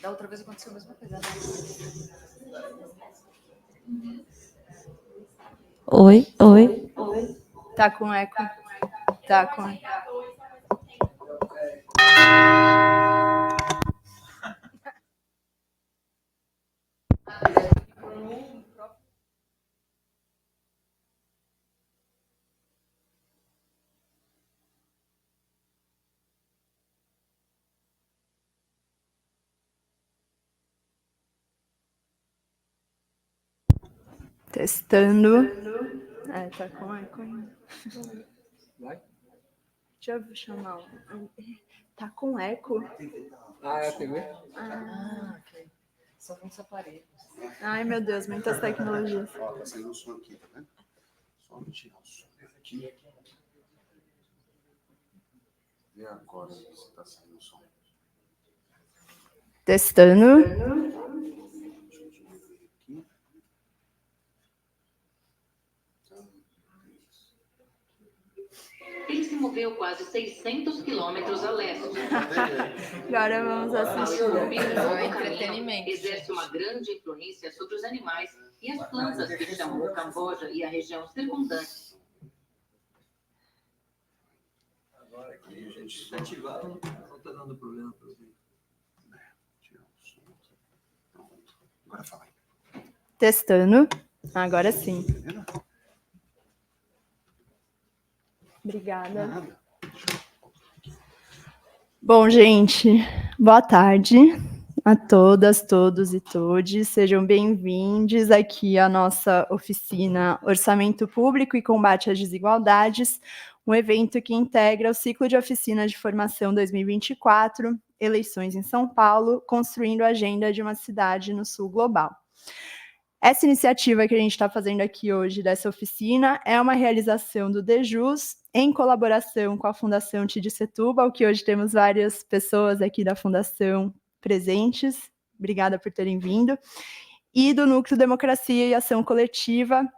Da outra vez aconteceu a mesma coisa. Oi. Tá com eco. Tá com eco. Testando. Tá com eco ainda. Vai? Deixa eu chamar. Tá com eco? É a TV? Ok. Só com esse aparelho. Ai, meu Deus, muitas tecnologias. Ó, tá saindo o som aqui, tá vendo? Só me tirar o som aqui. Vê agora se tá saindo o som. Testando. Ele se moveu quase 600 quilômetros a leste. Agora vamos assistir. O caminho Entretenimento. exerce uma grande influência sobre os animais e as plantas que chamam o Camboja e a região circundante. Agora aqui, gente, desativaram, não tá dando problema para ouvir. Tirar o som. Pronto. Agora fala aí. Testando. Agora sim. Tá vendo? Obrigada. Nada. Bom, gente, boa tarde a todas, todos e todes. Sejam bem-vindos aqui à nossa oficina Orçamento Público e Combate às Desigualdades, um evento que integra o ciclo de oficinas de formação 2024, eleições em São Paulo, construindo a agenda de uma cidade no sul global. Essa iniciativa que a gente está fazendo aqui hoje, dessa oficina, é uma realização do DEJUS, em colaboração com a Fundação Tid Setúbal, que hoje temos várias pessoas aqui da Fundação presentes, obrigada por terem vindo, e do Núcleo Democracia e Ação Coletiva,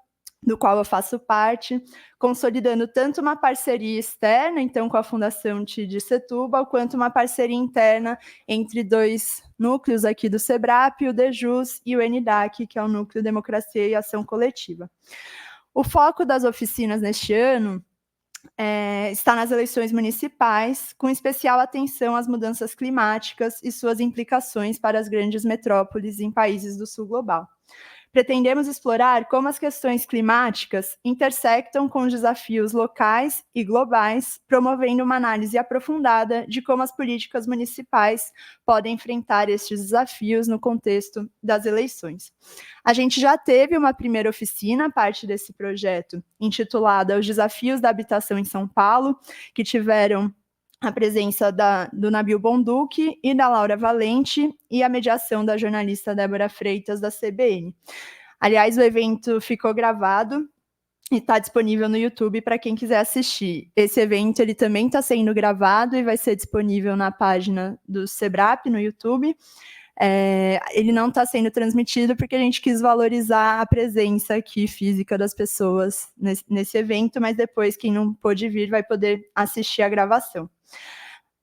do qual eu faço parte, consolidando tanto uma parceria externa, então com a Fundação Tid Setúbal, quanto uma parceria interna entre dois núcleos aqui do SEBRAP, o DEJUS e o NDAC, que é o Núcleo Democracia e Ação Coletiva. O foco das oficinas neste ano está nas eleições municipais, com especial atenção às mudanças climáticas e suas implicações para as grandes metrópoles em países do sul global. Pretendemos explorar como as questões climáticas intersectam com os desafios locais e globais, promovendo uma análise aprofundada de como as políticas municipais podem enfrentar estes desafios no contexto das eleições. A gente já teve uma primeira oficina, parte desse projeto, intitulada Os Desafios da Habitação em São Paulo, que tiveram a presença do Nabil Bonduque e da Laura Valente e a mediação da jornalista Débora Freitas, da CBN. Aliás, o evento ficou gravado e está disponível no YouTube para quem quiser assistir. Esse evento ele também está sendo gravado e vai ser disponível na página do SEBRAP no YouTube. Ele não está sendo transmitido porque a gente quis valorizar a presença aqui física das pessoas nesse evento, mas depois quem não pôde vir vai poder assistir a gravação.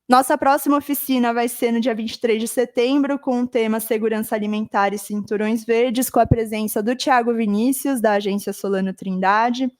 Nossa próxima oficina vai ser no dia 23 de setembro, com o tema Segurança Alimentar e Cinturões Verdes, com a presença do Thiago Vinícius, da Agência Solano Trindade,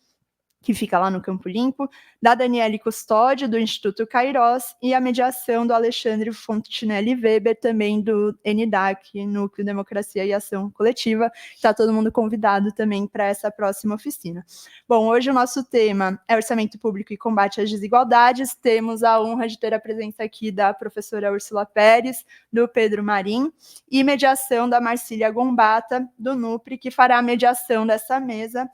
que fica lá no Campo Limpo, da Daniele Custódio, do Instituto Cairós, e a mediação do Alexandre Fontinelli Weber, também do NDAC, Núcleo Democracia e Ação Coletiva. Está todo mundo convidado também para essa próxima oficina. Bom, hoje o nosso tema é Orçamento Público e Combate às Desigualdades. Temos a honra de ter a presença aqui da professora Úrsula Pérez, do Pedro Marim, e mediação da Marcília Gombata, do NUPRE, que fará a mediação dessa mesa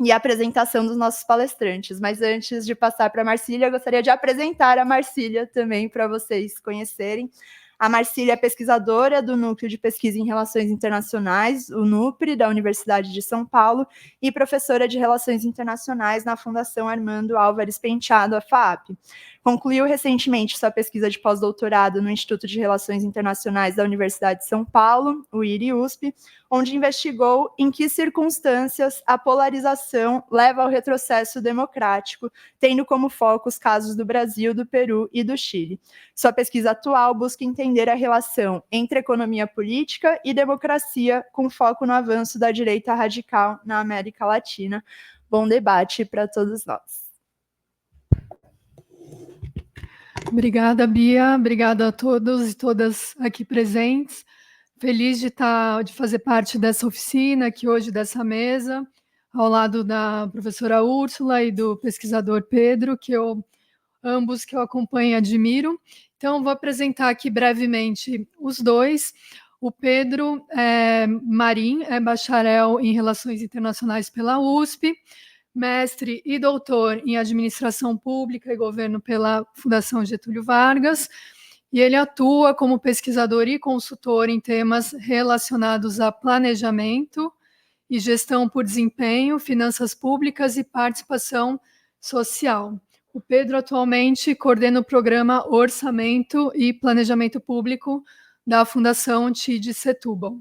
e a apresentação dos nossos palestrantes. Mas antes de passar para a Marcília, eu gostaria de apresentar a Marcília também para vocês conhecerem. A Marcília é pesquisadora do Núcleo de Pesquisa em Relações Internacionais, o NUPRE, da Universidade de São Paulo, e professora de Relações Internacionais na Fundação Armando Álvares Penteado, a FAAP. Concluiu recentemente sua pesquisa de pós-doutorado no Instituto de Relações Internacionais da Universidade de São Paulo, o IRI-USP, onde investigou em que circunstâncias a polarização leva ao retrocesso democrático, tendo como foco os casos do Brasil, do Peru e do Chile. Sua pesquisa atual busca entender a relação entre economia política e democracia, com foco no avanço da direita radical na América Latina. Bom debate para todos nós. Obrigada, Bia. Obrigada a todos e todas aqui presentes. Feliz de fazer parte dessa oficina aqui hoje, dessa mesa, ao lado da professora Úrsula e do pesquisador Pedro, ambos que eu acompanho e admiro. Então, vou apresentar aqui brevemente os dois. O Pedro Marim é bacharel em Relações Internacionais pela USP, mestre e doutor em Administração Pública e Governo pela Fundação Getúlio Vargas, e ele atua como pesquisador e consultor em temas relacionados a planejamento e gestão por desempenho, finanças públicas e participação social. O Pedro atualmente coordena o programa Orçamento e Planejamento Público da Fundação TID Setúbal.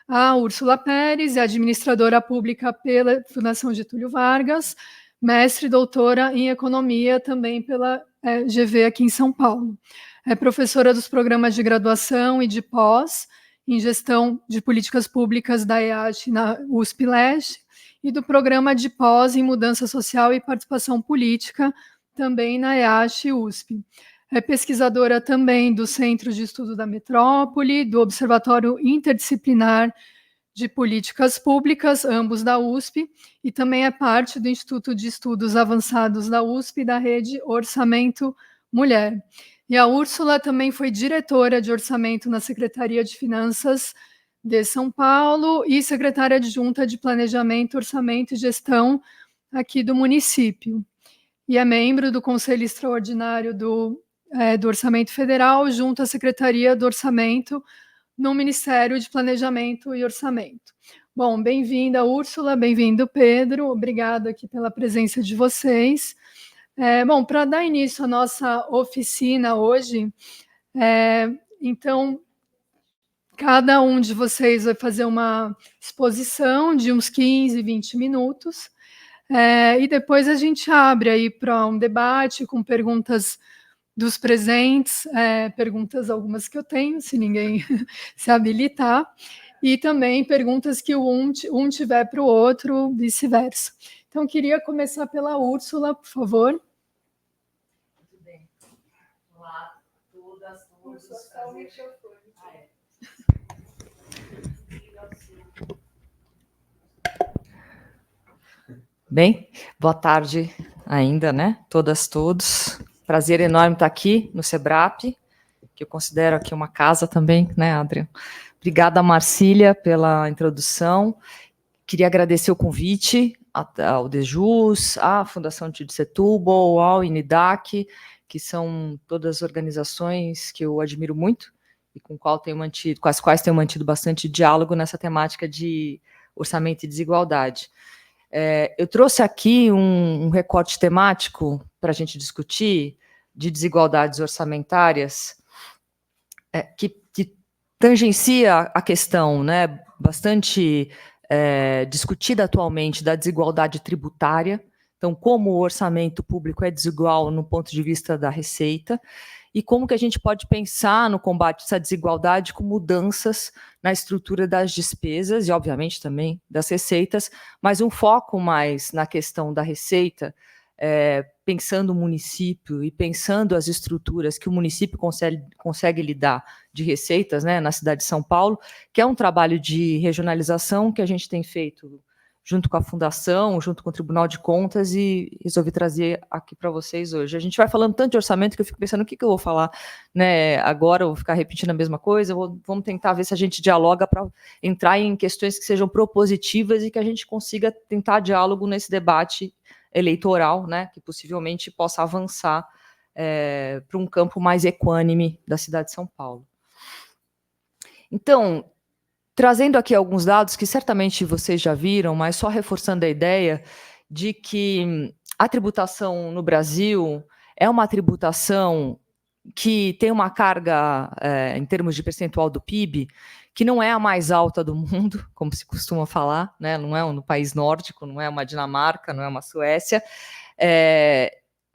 A Úrsula Pérez é administradora pública pela Fundação Getúlio Vargas, mestre e doutora em Economia também pela GV aqui em São Paulo. É professora dos programas de graduação e de pós em Gestão de Políticas Públicas da EASH na USP Leste e do programa de pós em Mudança Social e Participação Política também na EASH USP. É pesquisadora também do Centro de Estudo da Metrópole, do Observatório Interdisciplinar de Políticas Públicas, ambos da USP, e também é parte do Instituto de Estudos Avançados da USP da rede Orçamento Mulher. E a Úrsula também foi diretora de orçamento na Secretaria de Finanças de São Paulo e secretária adjunta de Planejamento, Orçamento e Gestão aqui do município. E é membro do Conselho Extraordinário do Orçamento Federal, junto à Secretaria do Orçamento, no Ministério de Planejamento e Orçamento. Bom, bem-vinda, Úrsula, bem-vindo, Pedro, obrigada aqui pela presença de vocês. Bom, para dar início à nossa oficina hoje, então, cada um de vocês vai fazer uma exposição de uns 15, 20 minutos, e depois a gente abre aí para um debate com perguntas dos presentes, perguntas algumas que eu tenho, se ninguém se habilitar, e também perguntas que um tiver para o outro, vice-versa. Então, queria começar pela Úrsula, por favor. Muito bem. Olá, todas, todos. Bem, boa tarde ainda, né? Todas, todos. Prazer enorme estar aqui no SEBRAP, que eu considero aqui uma casa também, né, Adriano? Obrigada, Marcília, pela introdução. Queria agradecer o convite ao DEJUS, à Fundação TID Setúbal, ao INIDAC, que são todas organizações que eu admiro muito e com as quais tenho mantido bastante diálogo nessa temática de orçamento e desigualdade. Eu trouxe aqui um recorte temático para a gente discutir de desigualdades orçamentárias que tangencia a questão, né, bastante discutida atualmente da desigualdade tributária. Então, como o orçamento público é desigual no ponto de vista da receita e como que a gente pode pensar no combate a essa desigualdade com mudanças na estrutura das despesas e, obviamente, também das receitas, mas um foco mais na questão da receita, pensando o município e pensando as estruturas que o município consegue lidar de receitas, né, na cidade de São Paulo, que é um trabalho de regionalização que a gente tem feito junto com a Fundação, junto com o Tribunal de Contas, e resolvi trazer aqui para vocês hoje. A gente vai falando tanto de orçamento que eu fico pensando o que eu vou falar, né, agora, eu vou ficar repetindo a mesma coisa, vamos tentar ver se a gente dialoga para entrar em questões que sejam propositivas e que a gente consiga tentar diálogo nesse debate eleitoral, né, que possivelmente possa avançar para um campo mais equânime da cidade de São Paulo. Então, trazendo aqui alguns dados que certamente vocês já viram, mas só reforçando a ideia de que a tributação no Brasil é uma tributação que tem uma carga, em termos de percentual do PIB, que não é a mais alta do mundo, como se costuma falar, né? Não é no país nórdico, não é uma Dinamarca, não é uma Suécia,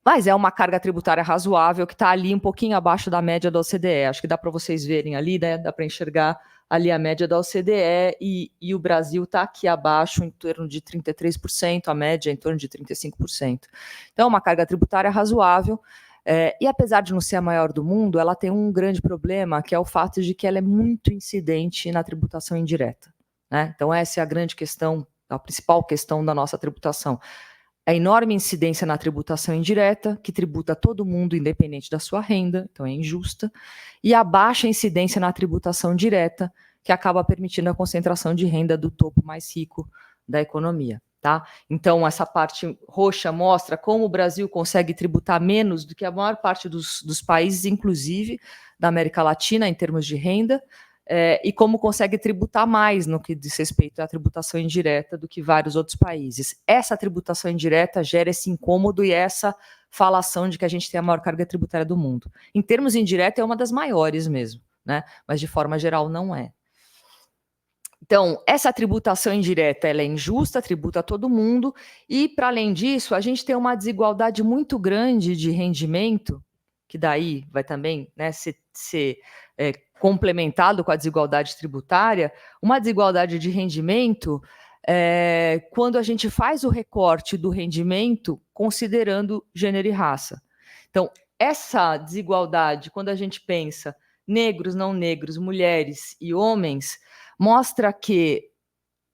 mas é uma carga tributária razoável que está ali um pouquinho abaixo da média da OCDE. Acho que dá para vocês verem ali, né? Dá para enxergar ali a média da OCDE e o Brasil está aqui abaixo, em torno de 33%, a média é em torno de 35%. Então, é uma carga tributária razoável, e apesar de não ser a maior do mundo, ela tem um grande problema, que é o fato de que ela é muito incidente na tributação indireta, né? Então, essa é a grande questão, a principal questão da nossa tributação. A enorme incidência na tributação indireta, que tributa todo mundo, independente da sua renda, então é injusta, e a baixa incidência na tributação direta, que acaba permitindo a concentração de renda do topo mais rico da economia. Tá? Então, essa parte roxa mostra como o Brasil consegue tributar menos do que a maior parte dos países, inclusive da América Latina, em termos de renda, e como consegue tributar mais no que diz respeito à tributação indireta do que vários outros países. Essa tributação indireta gera esse incômodo e essa falação de que a gente tem a maior carga tributária do mundo. Em termos indiretos, é uma das maiores mesmo, né? Mas de forma geral não é. Então, essa tributação indireta ela é injusta, tributa todo mundo, e, para além disso, a gente tem uma desigualdade muito grande de rendimento, que daí vai também, né, ser complementado com a desigualdade tributária, uma desigualdade de rendimento quando a gente faz o recorte do rendimento considerando gênero e raça. Então, essa desigualdade, quando a gente pensa negros, não negros, mulheres e homens, mostra que,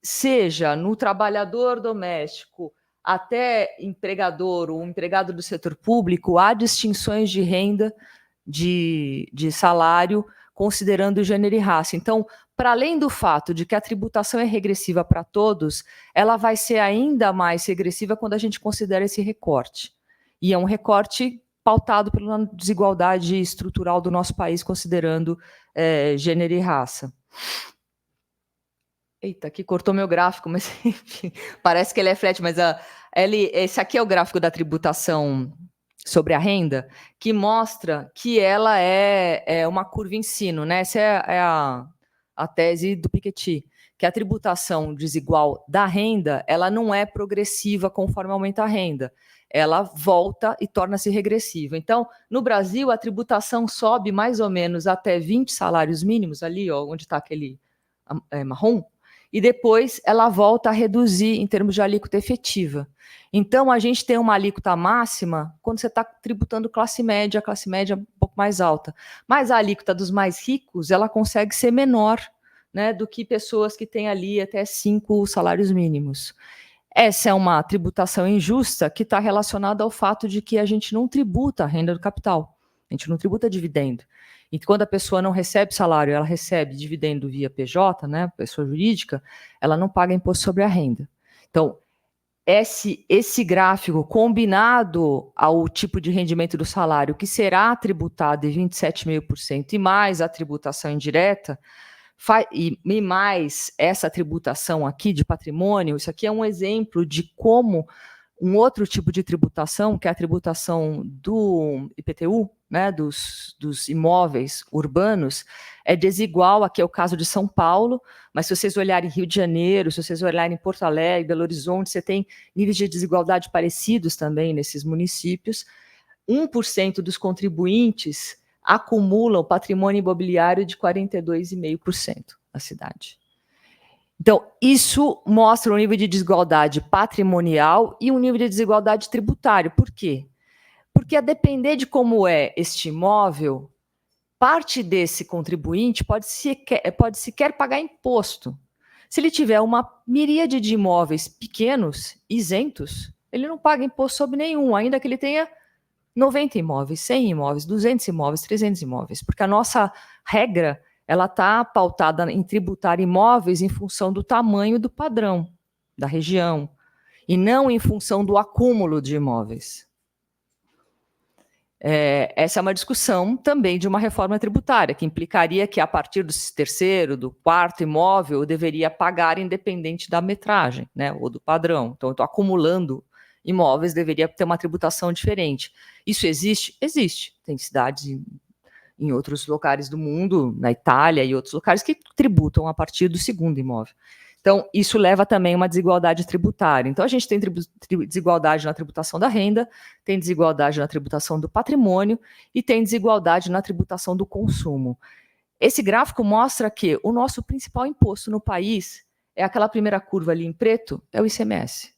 seja no trabalhador doméstico até empregador ou empregado do setor público, há distinções de renda, de salário, considerando gênero e raça. Então, para além do fato de que a tributação é regressiva para todos, ela vai ser ainda mais regressiva quando a gente considera esse recorte. E é um recorte pautado pela desigualdade estrutural do nosso país, considerando gênero e raça. Eita, aqui cortou meu gráfico, mas enfim, parece que ele é flat, mas esse aqui é o gráfico da tributação sobre a renda, que mostra que ela é uma curva em sino, né? Essa é a tese do Piketty, que a tributação desigual da renda, ela não é progressiva conforme aumenta a renda, ela volta e torna-se regressiva. Então, no Brasil, a tributação sobe mais ou menos até 20 salários mínimos, ali, ó, onde está aquele marrom, e depois ela volta a reduzir em termos de alíquota efetiva. Então, a gente tem uma alíquota máxima quando você está tributando classe média um pouco mais alta. Mas a alíquota dos mais ricos, ela consegue ser menor, né, do que pessoas que têm ali até 5 salários mínimos. Essa é uma tributação injusta que está relacionada ao fato de que a gente não tributa a renda do capital, a gente não tributa dividendo. E quando a pessoa não recebe salário, ela recebe dividendo via PJ, né, pessoa jurídica, ela não paga imposto sobre a renda. Então, esse gráfico, combinado ao tipo de rendimento do salário, que será tributado em 27,5% e mais a tributação indireta, e mais essa tributação aqui de patrimônio, isso aqui é um exemplo de como um outro tipo de tributação, que é a tributação do IPTU, né, dos imóveis urbanos, é desigual. Aqui é o caso de São Paulo, mas se vocês olharem Rio de Janeiro, se vocês olharem Porto Alegre, Belo Horizonte, você tem níveis de desigualdade parecidos também nesses municípios. 1% dos contribuintes acumulam patrimônio imobiliário de 42,5% na cidade. Então, isso mostra um nível de desigualdade patrimonial e um nível de desigualdade tributário. Por quê? Porque, a depender de como é este imóvel, parte desse contribuinte pode sequer pagar imposto. Se ele tiver uma miríade de imóveis pequenos, isentos, ele não paga imposto sobre nenhum, ainda que ele tenha 90 imóveis, 100 imóveis, 200 imóveis, 300 imóveis, porque a nossa regra ela está pautada em tributar imóveis em função do tamanho do padrão da região, e não em função do acúmulo de imóveis. Essa é uma discussão também de uma reforma tributária, que implicaria que, a partir do terceiro, do quarto imóvel, eu deveria pagar independente da metragem, né, ou do padrão. Então, eu estou acumulando imóveis deveria ter uma tributação diferente. Isso existe? Existe. Tem cidades em outros locais do mundo, na Itália e outros locais, que tributam a partir do segundo imóvel. Então, isso leva também a uma desigualdade tributária. Então, a gente tem desigualdade na tributação da renda, tem desigualdade na tributação do patrimônio e tem desigualdade na tributação do consumo. Esse gráfico mostra que o nosso principal imposto no país é aquela primeira curva ali em preto, é o ICMS.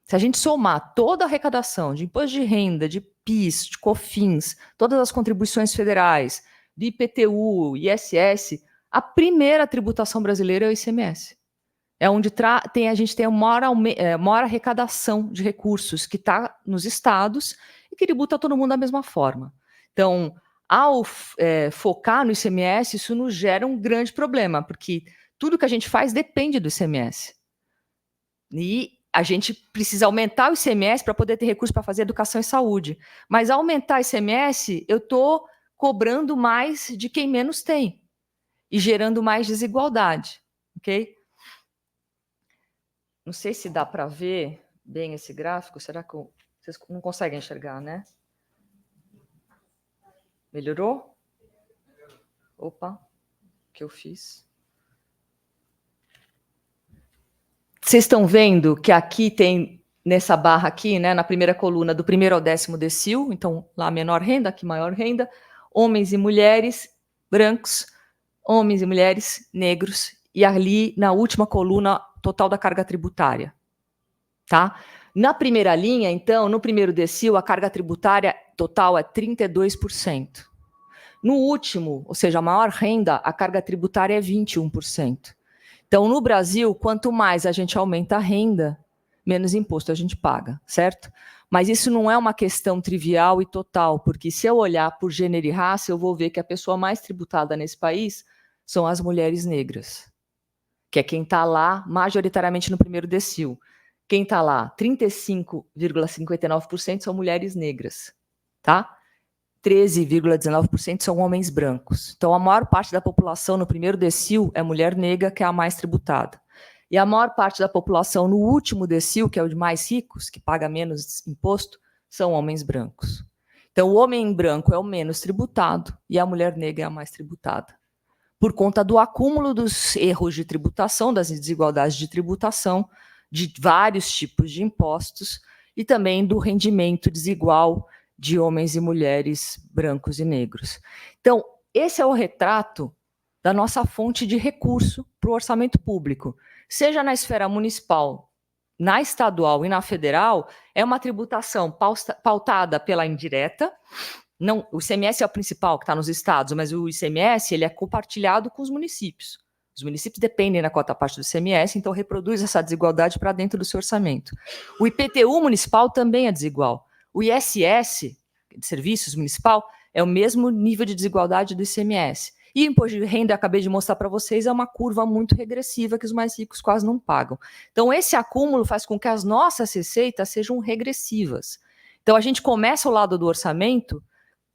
Se a gente somar toda a arrecadação de imposto de renda, de PIS, de COFINS, todas as contribuições federais, de IPTU, ISS, a primeira tributação brasileira é o ICMS. É onde a gente tem a maior arrecadação de recursos, que está nos estados e que tributa todo mundo da mesma forma. Então, ao focar no ICMS, isso nos gera um grande problema, porque tudo que a gente faz depende do ICMS. E a gente precisa aumentar o ICMS para poder ter recursos para fazer educação e saúde. Mas ao aumentar o ICMS, eu estou cobrando mais de quem menos tem e gerando mais desigualdade, ok? Não sei se dá para ver bem esse gráfico. Será que vocês não conseguem enxergar, né? Melhorou? Opa, o que eu fiz? Vocês estão vendo que aqui tem, nessa barra aqui, né, na primeira coluna, do primeiro ao 10º decil, então lá menor renda, aqui maior renda, homens e mulheres brancos, homens e mulheres negros, e ali na última coluna, total da carga tributária. Tá? Na primeira linha, então, no primeiro decil, a carga tributária total é 32%. No último, ou seja, a maior renda, a carga tributária é 21%. Então, no Brasil, quanto mais a gente aumenta a renda, menos imposto a gente paga, certo? Mas isso não é uma questão trivial e total, porque se eu olhar por gênero e raça, eu vou ver que a pessoa mais tributada nesse país são as mulheres negras, que é quem está lá majoritariamente no primeiro decil. Quem está lá, 35,59% são mulheres negras, tá? 13,19% são homens brancos. Então, a maior parte da população no primeiro decil é mulher negra, que é a mais tributada. E a maior parte da população no último decil, que é o de mais ricos, que paga menos imposto, são homens brancos. Então, o homem branco é o menos tributado e a mulher negra é a mais tributada, por conta do acúmulo dos erros de tributação, das desigualdades de tributação, de vários tipos de impostos e também do rendimento desigual de homens e mulheres brancos e negros. Então, esse é o retrato da nossa fonte de recurso para o orçamento público, seja na esfera municipal, na estadual e na federal, é uma tributação pautada pela indireta. Não, o ICMS é o principal que está nos estados, mas o ICMS ele é compartilhado com os municípios. Os municípios dependem da cota parte do ICMS, então reproduz essa desigualdade para dentro do seu orçamento. O IPTU municipal também é desigual. O ISS, de serviços municipal, é o mesmo nível de desigualdade do ICMS. E o imposto de renda, acabei de mostrar para vocês, é uma curva muito regressiva que os mais ricos quase não pagam. Então, esse acúmulo faz com que as nossas receitas sejam regressivas. Então, a gente começa o lado do orçamento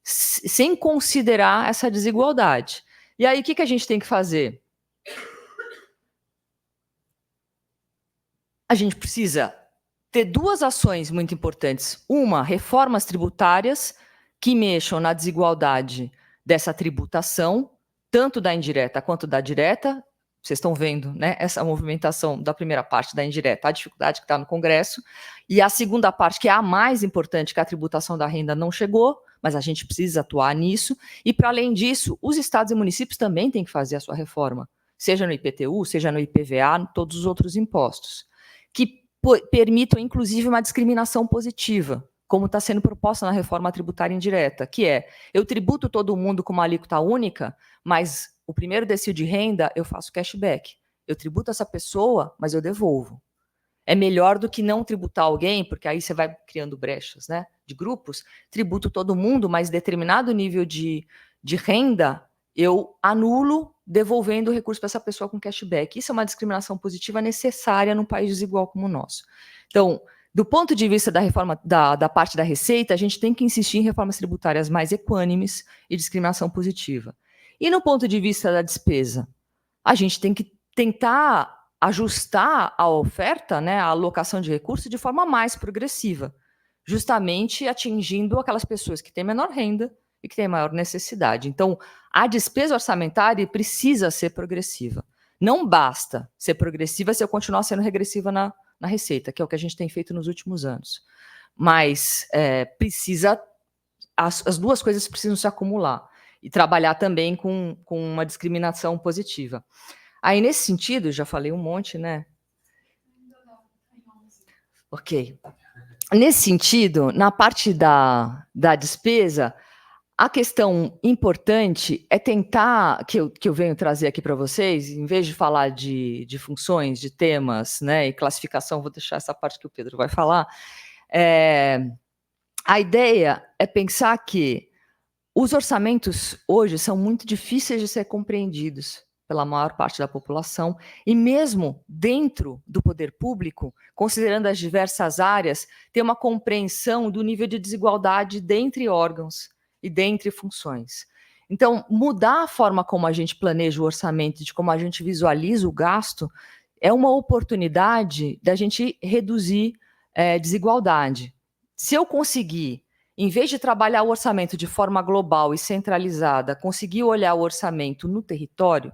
sem considerar essa desigualdade. E aí, o que a gente tem que fazer? A gente precisa ter duas ações muito importantes. Uma, reformas tributárias que mexam na desigualdade dessa tributação, tanto da indireta quanto da direta. Vocês estão vendo, né, essa movimentação da primeira parte da indireta, a dificuldade que está no Congresso. E a segunda parte, que é a mais importante, que a tributação da renda não chegou, mas a gente precisa atuar nisso. E, para além disso, os estados e municípios também têm que fazer a sua reforma, seja no IPTU, seja no IPVA, todos os outros impostos, que permitam, inclusive, uma discriminação positiva, como está sendo proposta na reforma tributária indireta, que é, eu tributo todo mundo com uma alíquota única, mas o primeiro decil de renda eu faço cashback. Eu tributo essa pessoa, mas eu devolvo. É melhor do que não tributar alguém, porque aí você vai criando brechas, né, de grupos. Tributo todo mundo, mas determinado nível de renda eu anulo, devolvendo o recurso para essa pessoa com cashback. Isso é uma discriminação positiva necessária num país desigual como o nosso. Então, do ponto de vista da reforma da parte da receita, a gente tem que insistir em reformas tributárias mais equânimes e discriminação positiva. E no ponto de vista da despesa, a gente tem que tentar ajustar a oferta, né, a alocação de recursos de forma mais progressiva, justamente atingindo aquelas pessoas que têm menor renda e que têm maior necessidade. Então, a despesa orçamentária precisa ser progressiva. Não basta ser progressiva se eu continuar sendo regressiva na receita, que é o que a gente tem feito nos últimos anos. Mas as duas coisas precisam se acumular e trabalhar também com uma discriminação positiva. Aí, nesse sentido, já falei um monte, né? Ok. Nesse sentido, na parte da despesa, a questão importante é tentar, que eu venho trazer aqui para vocês, em vez de falar de funções, de temas, né, e classificação, vou deixar essa parte que o Pedro vai falar, a ideia é pensar que os orçamentos hoje são muito difíceis de ser compreendidos pela maior parte da população, e mesmo dentro do poder público, considerando as diversas áreas, tem uma compreensão do nível de desigualdade dentre órgãos e dentre funções. Então, mudar a forma como a gente planeja o orçamento, de como a gente visualiza o gasto, é uma oportunidade da gente reduzir desigualdade. Se eu conseguir, em vez de trabalhar o orçamento de forma global e centralizada, conseguir olhar o orçamento no território,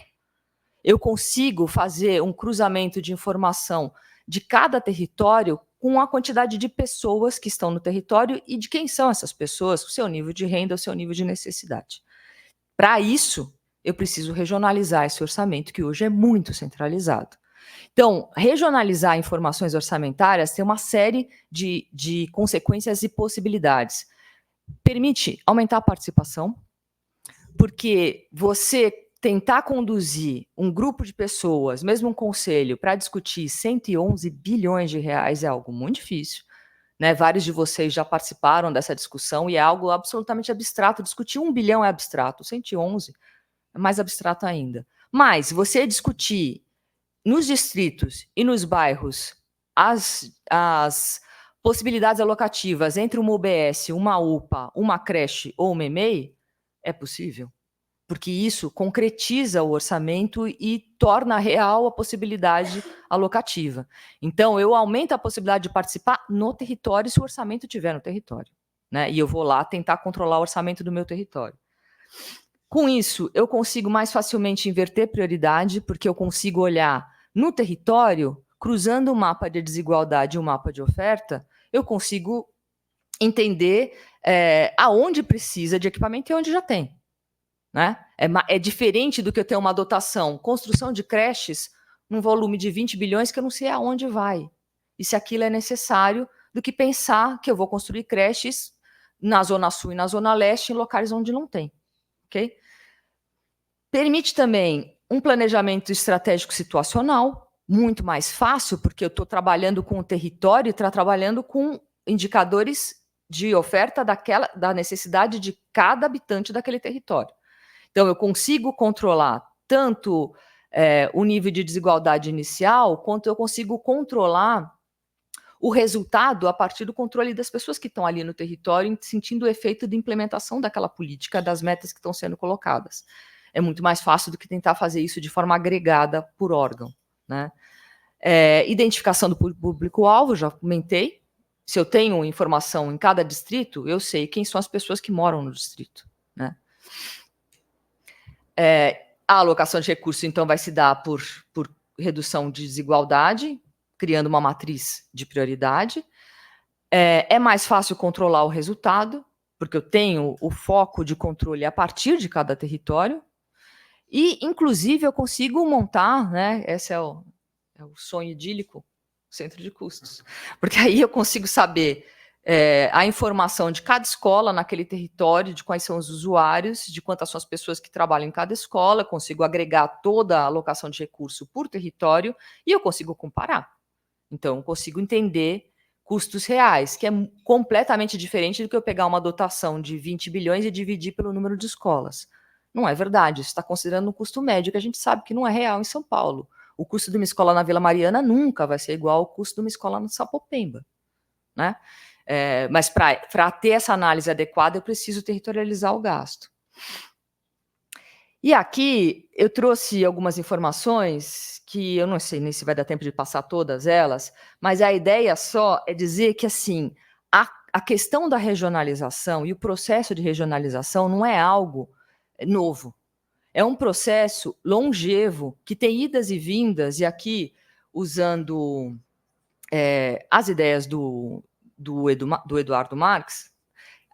eu consigo fazer um cruzamento de informação de cada território com a quantidade de pessoas que estão no território e de quem são essas pessoas, o seu nível de renda, o seu nível de necessidade. Para isso, eu preciso regionalizar esse orçamento, que hoje é muito centralizado. Então, regionalizar informações orçamentárias tem uma série de consequências e possibilidades. Permite aumentar a participação, porque você tentar conduzir um grupo de pessoas, mesmo um conselho, para discutir 111 bilhões de reais é algo muito difícil, né? Vários de vocês já participaram dessa discussão e é algo absolutamente abstrato. Discutir 1 bilhão é abstrato, 111 é mais abstrato ainda. Mas você discutir nos distritos e nos bairros as possibilidades alocativas entre uma UBS, uma UPA, uma creche ou uma EMEI, é possível. Porque isso concretiza o orçamento e torna real a possibilidade alocativa. Então, eu aumento a possibilidade de participar no território se o orçamento estiver no território, né? E eu vou lá tentar controlar o orçamento do meu território. Com isso, eu consigo mais facilmente inverter prioridade, porque eu consigo olhar no território, cruzando o mapa de desigualdade e o mapa de oferta, eu consigo entender aonde precisa de equipamento e onde já tem. Né? É diferente do que eu ter uma dotação, construção de creches, num volume de 20 bilhões que eu não sei aonde vai, e se aquilo é necessário, do que pensar que eu vou construir creches na Zona Sul e na Zona Leste, em locais onde não tem. Okay? Permite também um planejamento estratégico situacional, muito mais fácil, porque eu estou trabalhando com o território e trabalhando com indicadores de oferta da necessidade de cada habitante daquele território. Então, eu consigo controlar tanto o nível de desigualdade inicial, quanto eu consigo controlar o resultado a partir do controle das pessoas que estão ali no território, sentindo o efeito de implementação daquela política, das metas que estão sendo colocadas. É muito mais fácil do que tentar fazer isso de forma agregada por órgão. Né? Identificação do público-alvo, já comentei. Se eu tenho informação em cada distrito, eu sei quem são as pessoas que moram no distrito. Né? A alocação de recursos, então, vai se dar por redução de desigualdade, criando uma matriz de prioridade. É mais fácil controlar o resultado, porque eu tenho o foco de controle a partir de cada território. E, inclusive, eu consigo montar, né, esse é o sonho idílico, centro de custos. Porque aí eu consigo saber a informação de cada escola naquele território, de quais são os usuários, de quantas são as pessoas que trabalham em cada escola, consigo agregar toda a alocação de recurso por território e eu consigo comparar. Então, eu consigo entender custos reais, que é completamente diferente do que eu pegar uma dotação de 20 bilhões e dividir pelo número de escolas. Não é verdade, isso está considerando um custo médio, que a gente sabe que não é real em São Paulo. O custo de uma escola na Vila Mariana nunca vai ser igual ao custo de uma escola no Sapopemba. Né? Mas para ter essa análise adequada, eu preciso territorializar o gasto. E aqui eu trouxe algumas informações que eu não sei nem se vai dar tempo de passar todas elas, mas a ideia só é dizer que, assim, a questão da regionalização e o processo de regionalização não é algo novo. É um processo longevo que tem idas e vindas, e aqui, usando as ideias do Eduardo Marx,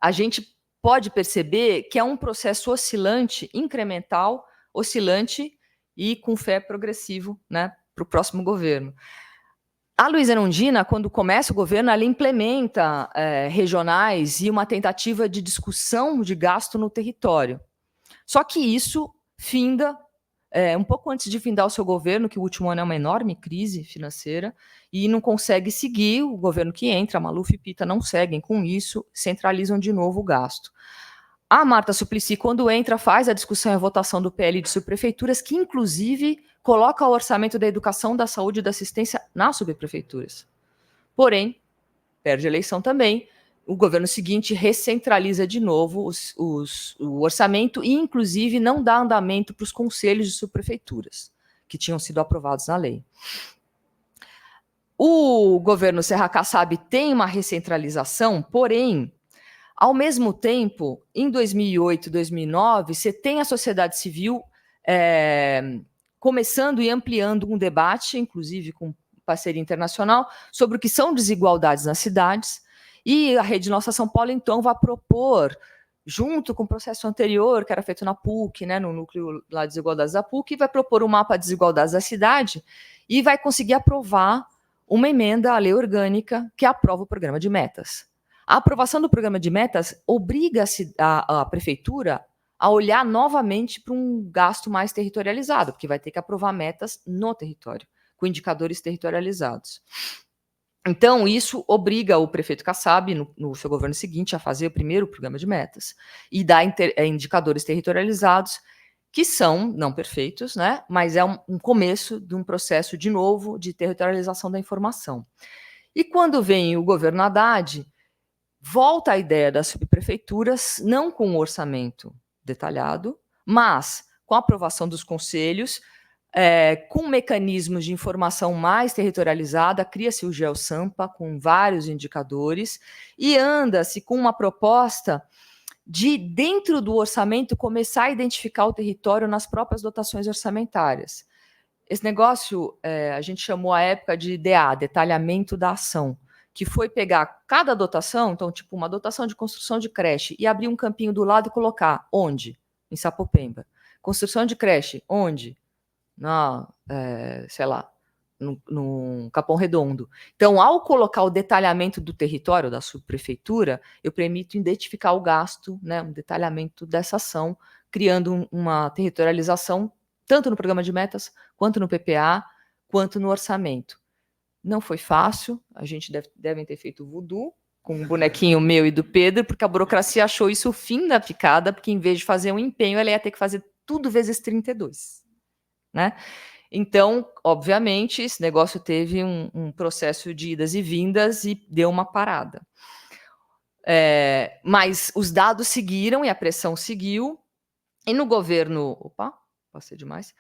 a gente pode perceber que é um processo oscilante, incremental, oscilante e com fé progressivo, né, para o próximo governo. A Luísa Erundina, quando começa o governo, ela implementa regionais e uma tentativa de discussão de gasto no território. Só que isso finda um pouco antes de findar o seu governo, que o último ano é uma enorme crise financeira, e não consegue seguir. O governo que entra, Maluf e Pita, não seguem com isso, centralizam de novo o gasto. A Marta Suplicy, quando entra, faz a discussão e a votação do PL de subprefeituras, que inclusive coloca o orçamento da educação, da saúde e da assistência nas subprefeituras. Porém, perde a eleição também. O governo seguinte recentraliza de novo o orçamento e, inclusive, não dá andamento para os conselhos de subprefeituras, que tinham sido aprovados na lei. O governo Serra Kassab tem uma recentralização, porém, ao mesmo tempo, em 2008 e 2009, você tem a sociedade civil começando e ampliando um debate, inclusive com parceria internacional, sobre o que são desigualdades nas cidades. E a Rede Nossa São Paulo, então, vai propor, junto com o processo anterior, que era feito na PUC, né, no núcleo lá de desigualdades da PUC, vai propor um mapa de desigualdades da cidade e vai conseguir aprovar uma emenda à lei orgânica que aprova o programa de metas. A aprovação do programa de metas obriga a prefeitura a olhar novamente para um gasto mais territorializado, porque vai ter que aprovar metas no território, com indicadores territorializados. Então, isso obriga o prefeito Kassab, no seu governo seguinte, a fazer o primeiro programa de metas e dar indicadores territorializados, que são não perfeitos, né? Mas é um começo de um processo, de novo, de territorialização da informação. E quando vem o governo Haddad, volta a ideia das subprefeituras, não com um orçamento detalhado, mas com a aprovação dos conselhos, com mecanismos de informação mais territorializada, cria-se o GeoSampa com vários indicadores e anda-se com uma proposta de, dentro do orçamento, começar a identificar o território nas próprias dotações orçamentárias. Esse negócio a gente chamou à época de DA, detalhamento da ação, que foi pegar cada dotação, então, tipo, uma dotação de construção de creche, e abrir um campinho do lado e colocar onde? Em Sapopemba. Construção de creche, onde? Sei lá, no Capão Redondo. Então, ao colocar o detalhamento do território da subprefeitura, eu permito identificar o gasto, né, um detalhamento dessa ação, criando uma territorialização, tanto no programa de metas, quanto no PPA, quanto no orçamento. Não foi fácil, a gente deve ter feito voodoo, com um bonequinho meu e do Pedro, porque a burocracia achou isso o fim da picada, porque em vez de fazer um empenho, ela ia ter que fazer tudo vezes 32. Né? Então, obviamente, esse negócio teve um processo de idas e vindas e deu uma parada. Mas os dados seguiram e a pressão seguiu, e no governo... Opa, passei demais.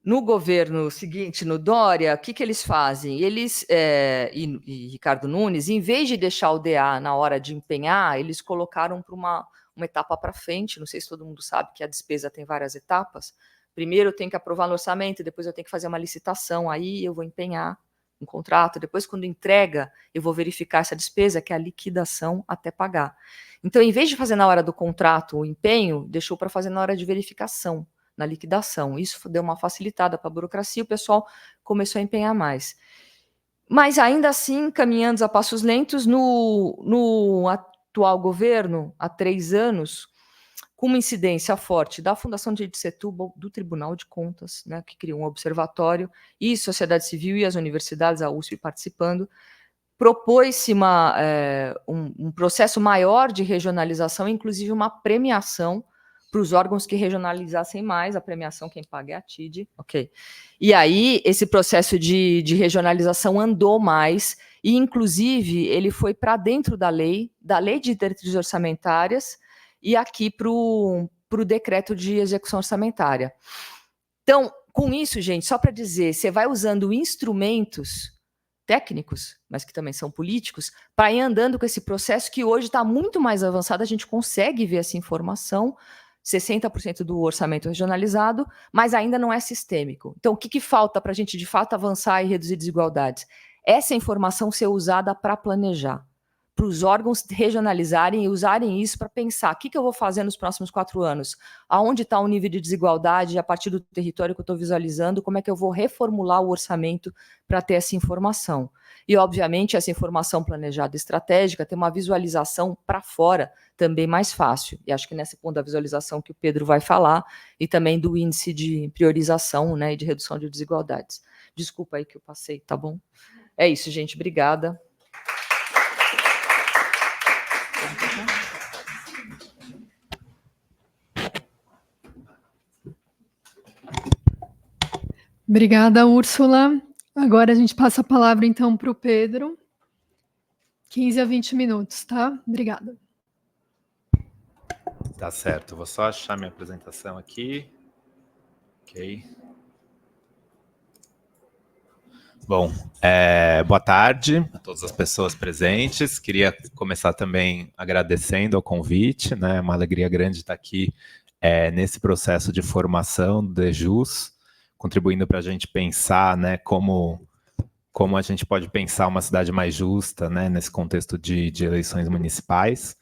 No governo seguinte, no Dória, o que eles fazem? Eles, e Ricardo Nunes, em vez de deixar o DA na hora de empenhar, eles colocaram para uma etapa para frente. Não sei se todo mundo sabe que a despesa tem várias etapas. Primeiro eu tenho que aprovar no orçamento, depois eu tenho que fazer uma licitação, aí eu vou empenhar um contrato, depois quando entrega, eu vou verificar essa despesa, que é a liquidação até pagar. Então, em vez de fazer na hora do contrato o empenho, deixou para fazer na hora de verificação, na liquidação. Isso deu uma facilitada para a burocracia, o pessoal começou a empenhar mais. Mas ainda assim, caminhando a passos lentos, no atual governo, há 3 anos, com uma incidência forte da Fundação de Setúbal, do Tribunal de Contas, né, que criou um observatório, e sociedade civil e as universidades, a USP participando, propôs-se um processo maior de regionalização, inclusive uma premiação para os órgãos que regionalizassem mais. A premiação quem paga é a TID. Okay. E aí, esse processo de regionalização andou mais, e inclusive ele foi para dentro da lei de diretrizes orçamentárias, e aqui para o para o decreto de execução orçamentária. Então, com isso, gente, só para dizer, você vai usando instrumentos técnicos, mas que também são políticos, para ir andando com esse processo que hoje está muito mais avançado, a gente consegue ver essa informação, 60% do orçamento regionalizado, mas ainda não é sistêmico. Então, o que falta para a gente, de fato, avançar e reduzir desigualdades? Essa informação ser usada para planejar, para os órgãos regionalizarem e usarem isso para pensar o que eu vou fazer nos próximos 4 anos, aonde está o nível de desigualdade a partir do território que eu estou visualizando, como é que eu vou reformular o orçamento para ter essa informação. E, obviamente, essa informação planejada estratégica tem uma visualização para fora também mais fácil. E acho que nesse ponto da visualização que o Pedro vai falar, e também do índice de priorização, né, e de redução de desigualdades. Desculpa aí que eu passei, tá bom? É isso, gente. Obrigada. Obrigada, Úrsula. Agora a gente passa a palavra, então, para o Pedro. 15 a 20 minutos, tá? Obrigada. Tá certo. Vou só achar minha apresentação aqui. Ok. Bom, boa tarde a todas as pessoas presentes. Queria começar também agradecendo ao convite, né? É uma alegria grande estar aqui nesse processo de formação do DEJUS, contribuindo para a gente pensar, né, como a gente pode pensar uma cidade mais justa, né, nesse contexto de eleições municipais.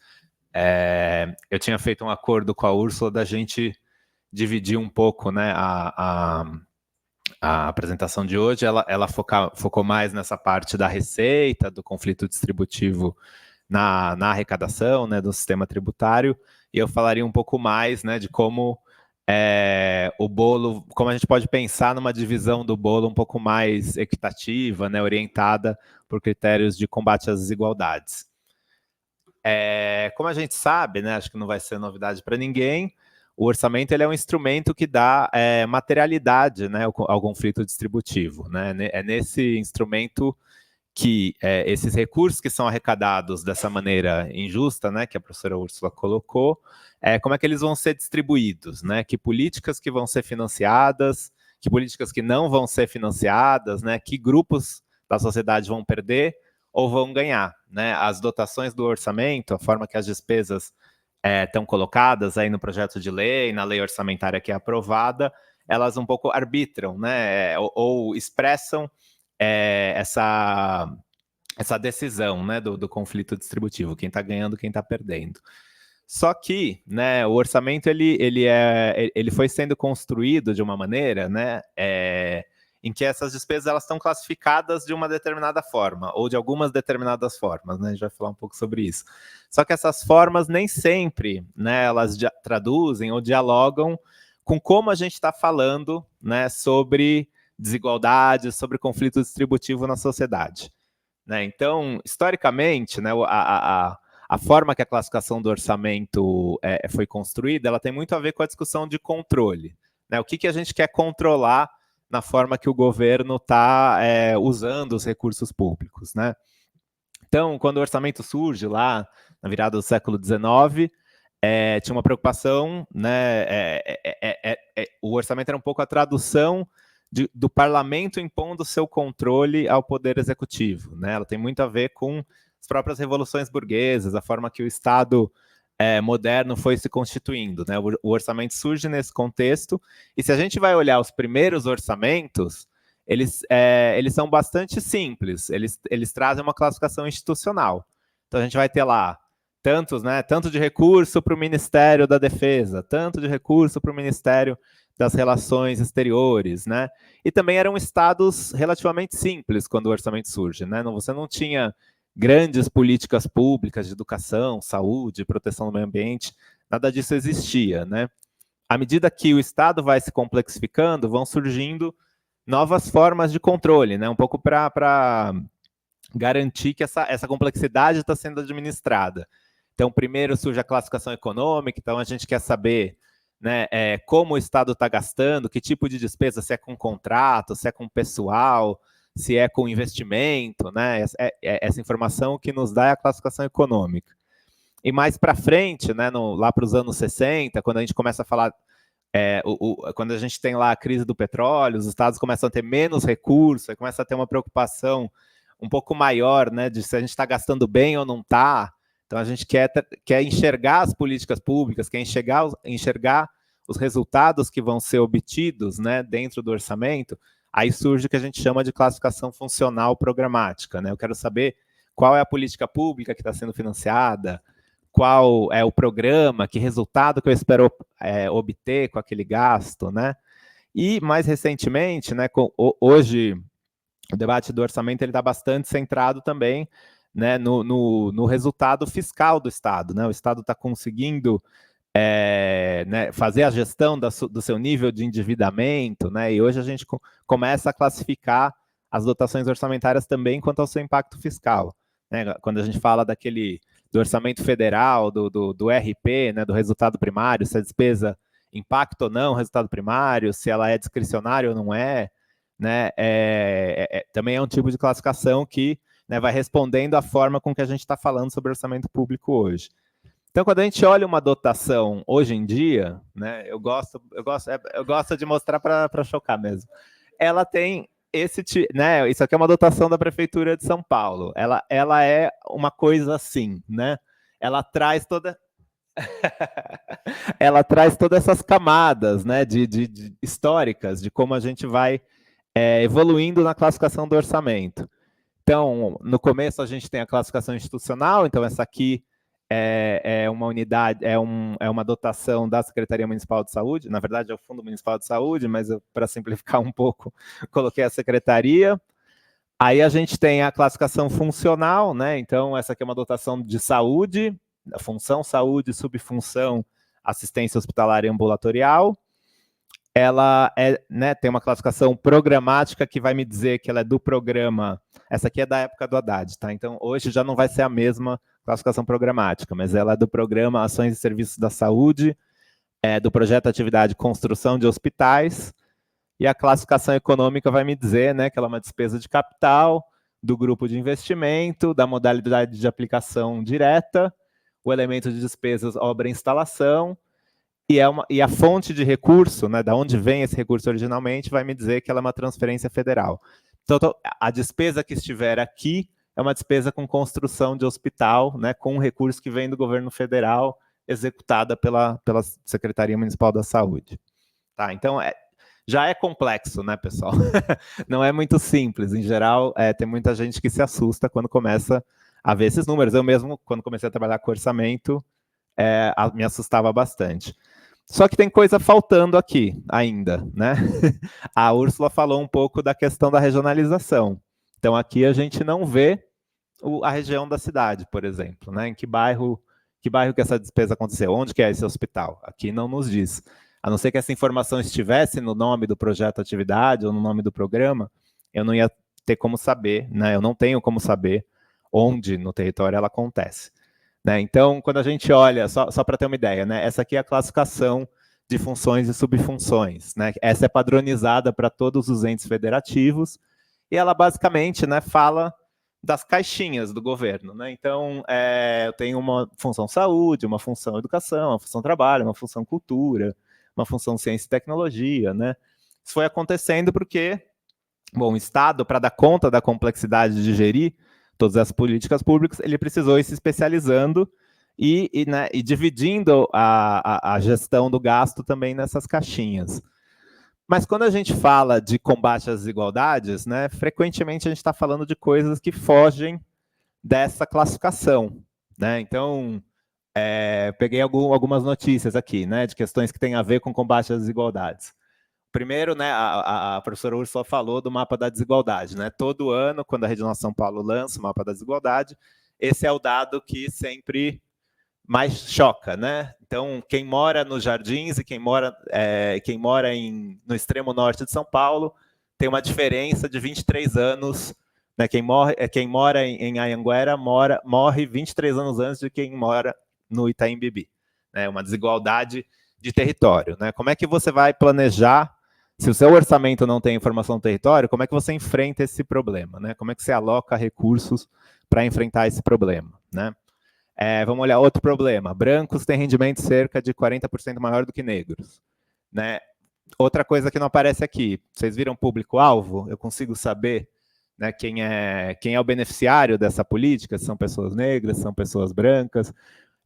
Eu tinha feito um acordo com a Úrsula da gente dividir um pouco, né, a apresentação de hoje. Ela focou mais nessa parte da receita, do conflito distributivo na arrecadação, né, do sistema tributário, e eu falaria um pouco mais, né, de como o bolo, como a gente pode pensar numa divisão do bolo um pouco mais equitativa, né, orientada por critérios de combate às desigualdades. Como a gente sabe, né, acho que não vai ser novidade para ninguém, o orçamento ele é um instrumento que dá materialidade, né, ao conflito distributivo, né? É nesse instrumento que esses recursos que são arrecadados dessa maneira injusta, né, que a professora Úrsula colocou, como é que eles vão ser distribuídos, né? Que políticas que vão ser financiadas, que políticas que não vão ser financiadas, né? Que grupos da sociedade vão perder ou vão ganhar, né? As dotações do orçamento, a forma que as despesas estão colocadas aí no projeto de lei, na lei orçamentária que é aprovada, elas um pouco arbitram, né? Ou expressam essa decisão, né, do conflito distributivo, quem está ganhando, quem está perdendo. Só que, né, o orçamento ele foi sendo construído de uma maneira, né, em que essas despesas elas estão classificadas de uma determinada forma, ou de algumas determinadas formas, né, a gente vai falar um pouco sobre isso. Só que essas formas nem sempre, né, elas traduzem ou dialogam com como a gente está falando, né, sobre desigualdade, sobre conflito distributivo na sociedade, né? Então, historicamente, né, a forma que a classificação do orçamento foi construída, ela tem muito a ver com a discussão de controle, né? O que a gente quer controlar na forma que o governo está usando os recursos públicos, né? Então, quando o orçamento surge lá na virada do século XIX, tinha uma preocupação, né? O orçamento era um pouco a tradução do parlamento impondo seu controle ao poder executivo, né? Ela tem muito a ver com as próprias revoluções burguesas, a forma que o Estado moderno foi se constituindo, né? O orçamento surge nesse contexto, e se a gente vai olhar os primeiros orçamentos, eles são bastante simples, eles trazem uma classificação institucional. Então a gente vai ter lá tanto de recurso para o Ministério da Defesa, tanto de recurso para o Ministério das Relações Exteriores, né? E também eram estados relativamente simples quando o orçamento surge, né? Você não tinha grandes políticas públicas de educação, saúde, proteção do meio ambiente, nada disso existia, né? À medida que o Estado vai se complexificando, vão surgindo novas formas de controle, né? Um pouco para garantir que essa complexidade está sendo administrada. Então, primeiro surge a classificação econômica, então a gente quer saber, né, como o Estado está gastando, que tipo de despesa, se é com contrato, se é com pessoal, se é com investimento, né? Essa informação que nos dá é a classificação econômica. E mais para frente, né, lá para os anos 60, quando a gente começa a falar, quando a gente tem lá a crise do petróleo, os estados começam a ter menos recursos, aí começa a ter uma preocupação um pouco maior, né, de se a gente está gastando bem ou não está. Então a gente quer enxergar as políticas públicas, quer enxergar os resultados que vão ser obtidos, né, dentro do orçamento. Aí surge o que a gente chama de classificação funcional programática, né? Eu quero saber qual é a política pública que está sendo financiada, qual é o programa, que resultado que eu espero obter com aquele gasto, né? E mais recentemente, né, hoje o debate do orçamento ele está bastante centrado também, né, no resultado fiscal do Estado, né? O Estado está conseguindo né, fazer a gestão do seu nível de endividamento, né, e hoje a gente começa a classificar as dotações orçamentárias também quanto ao seu impacto fiscal, né, quando a gente fala do orçamento federal, do RP, né, do resultado primário, se a despesa impacta ou não o resultado primário, se ela é discricionária ou não é, né, também é um tipo de classificação que, né, vai respondendo à forma com que a gente está falando sobre orçamento público hoje. Então, quando a gente olha uma dotação hoje em dia, né, eu gosto de mostrar para chocar mesmo. Ela tem né, isso aqui é uma dotação da Prefeitura de São Paulo. Ela é uma coisa assim, né? Ela traz ela traz todas essas camadas, né, de históricas de como a gente vai evoluindo na classificação do orçamento. Então, no começo a gente tem a classificação institucional. Então essa aqui é uma unidade, é uma dotação da Secretaria Municipal de Saúde, na verdade é o Fundo Municipal de Saúde, mas para simplificar um pouco, coloquei a Secretaria. Aí a gente tem a classificação funcional, né? Então essa aqui é uma dotação de saúde, a função saúde, subfunção assistência hospitalar e ambulatorial. Ela né, tem uma classificação programática que vai me dizer que ela é do programa. Essa aqui é da época do Haddad, tá? Então hoje já não vai ser a mesma classificação programática, mas ela é do programa Ações e Serviços da Saúde, do projeto Atividade Construção de Hospitais, e a classificação econômica vai me dizer, né, que ela é uma despesa de capital, do grupo de investimento, da modalidade de aplicação direta, o elemento de despesas obra e instalação, e a fonte de recurso, né, da onde vem esse recurso originalmente, vai me dizer que ela é uma transferência federal. Então, a despesa que estiver aqui é uma despesa com construção de hospital, né, com um recurso que vem do governo federal, executada pela Secretaria Municipal da Saúde. Tá, então, já é complexo, né, pessoal? Não é muito simples. Em geral, tem muita gente que se assusta quando começa a ver esses números. Eu mesmo, quando comecei a trabalhar com orçamento, me assustava bastante. Só que tem coisa faltando aqui ainda, né? A Úrsula falou um pouco da questão da regionalização. Então, aqui a gente não vê a região da cidade, por exemplo, né? Em que bairro que essa despesa aconteceu? Onde que é esse hospital? Aqui não nos diz. A não ser que essa informação estivesse no nome do projeto atividade ou no nome do programa, eu não ia ter como saber, né? Eu não tenho como saber onde no território ela acontece. Né? Então, quando a gente olha, só para ter uma ideia, né? Essa aqui é a classificação de funções e subfunções. Né? Essa é padronizada para todos os entes federativos, e ela basicamente, né, fala das caixinhas do governo. Né? Então, eu tenho uma função saúde, uma função educação, uma função trabalho, uma função cultura, uma função ciência e tecnologia. Né? Isso foi acontecendo porque, bom, o Estado, para dar conta da complexidade de gerir todas as políticas públicas, ele precisou ir se especializando né, e dividindo a gestão do gasto também nessas caixinhas. Mas quando a gente fala de combate às desigualdades, né, frequentemente a gente está falando de coisas que fogem dessa classificação. Né? Então, peguei algumas notícias aqui, né, de questões que têm a ver com combate às desigualdades. Primeiro, né, a professora Úrsula falou do mapa da desigualdade. Né? Todo ano, quando a Rede Nossa São Paulo lança o mapa da desigualdade, esse é o dado que sempre mais choca. Né? Então, quem mora nos Jardins e quem mora no extremo norte de São Paulo tem uma diferença de 23 anos. Né? Quem mora em Anhanguera morre 23 anos antes de quem mora no Itaim Bibi. Né? Uma desigualdade de território. Né? Como é que você vai planejar? Se o seu orçamento não tem informação do território, como é que você enfrenta esse problema? Né? Como é que você aloca recursos para enfrentar esse problema? Né? Vamos olhar outro problema. Brancos têm rendimento cerca de 40% maior do que negros, né? Outra coisa que não aparece aqui, vocês viram público-alvo? Eu consigo saber, né, quem é o beneficiário dessa política, se são pessoas negras, se são pessoas brancas,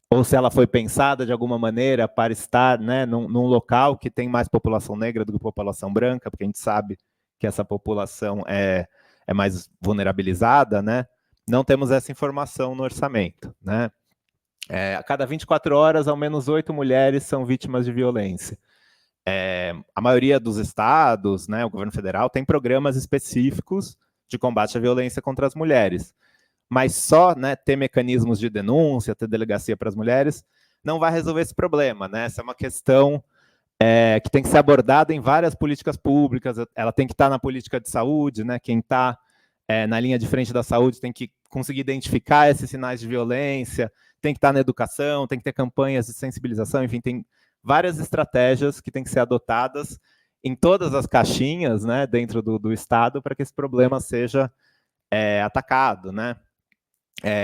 ou se ela foi pensada de alguma maneira para estar, né, num local que tem mais população negra do que população branca, porque a gente sabe que essa população é mais vulnerabilizada, né? Não temos essa informação no orçamento, né? A cada 24 horas, ao menos 8 mulheres são vítimas de violência. A maioria dos estados, né, o governo federal, tem programas específicos de combate à violência contra as mulheres. Mas só, né, ter mecanismos de denúncia, ter delegacia para as mulheres, não vai resolver esse problema, né? Essa é uma questão que tem que ser abordada em várias políticas públicas, ela tem que estar na política de saúde, né? Quem está na linha de frente da saúde tem que conseguir identificar esses sinais de violência, tem que estar na educação, tem que ter campanhas de sensibilização, enfim, tem várias estratégias que têm que ser adotadas em todas as caixinhas, né, dentro do Estado, para que esse problema seja atacado, né?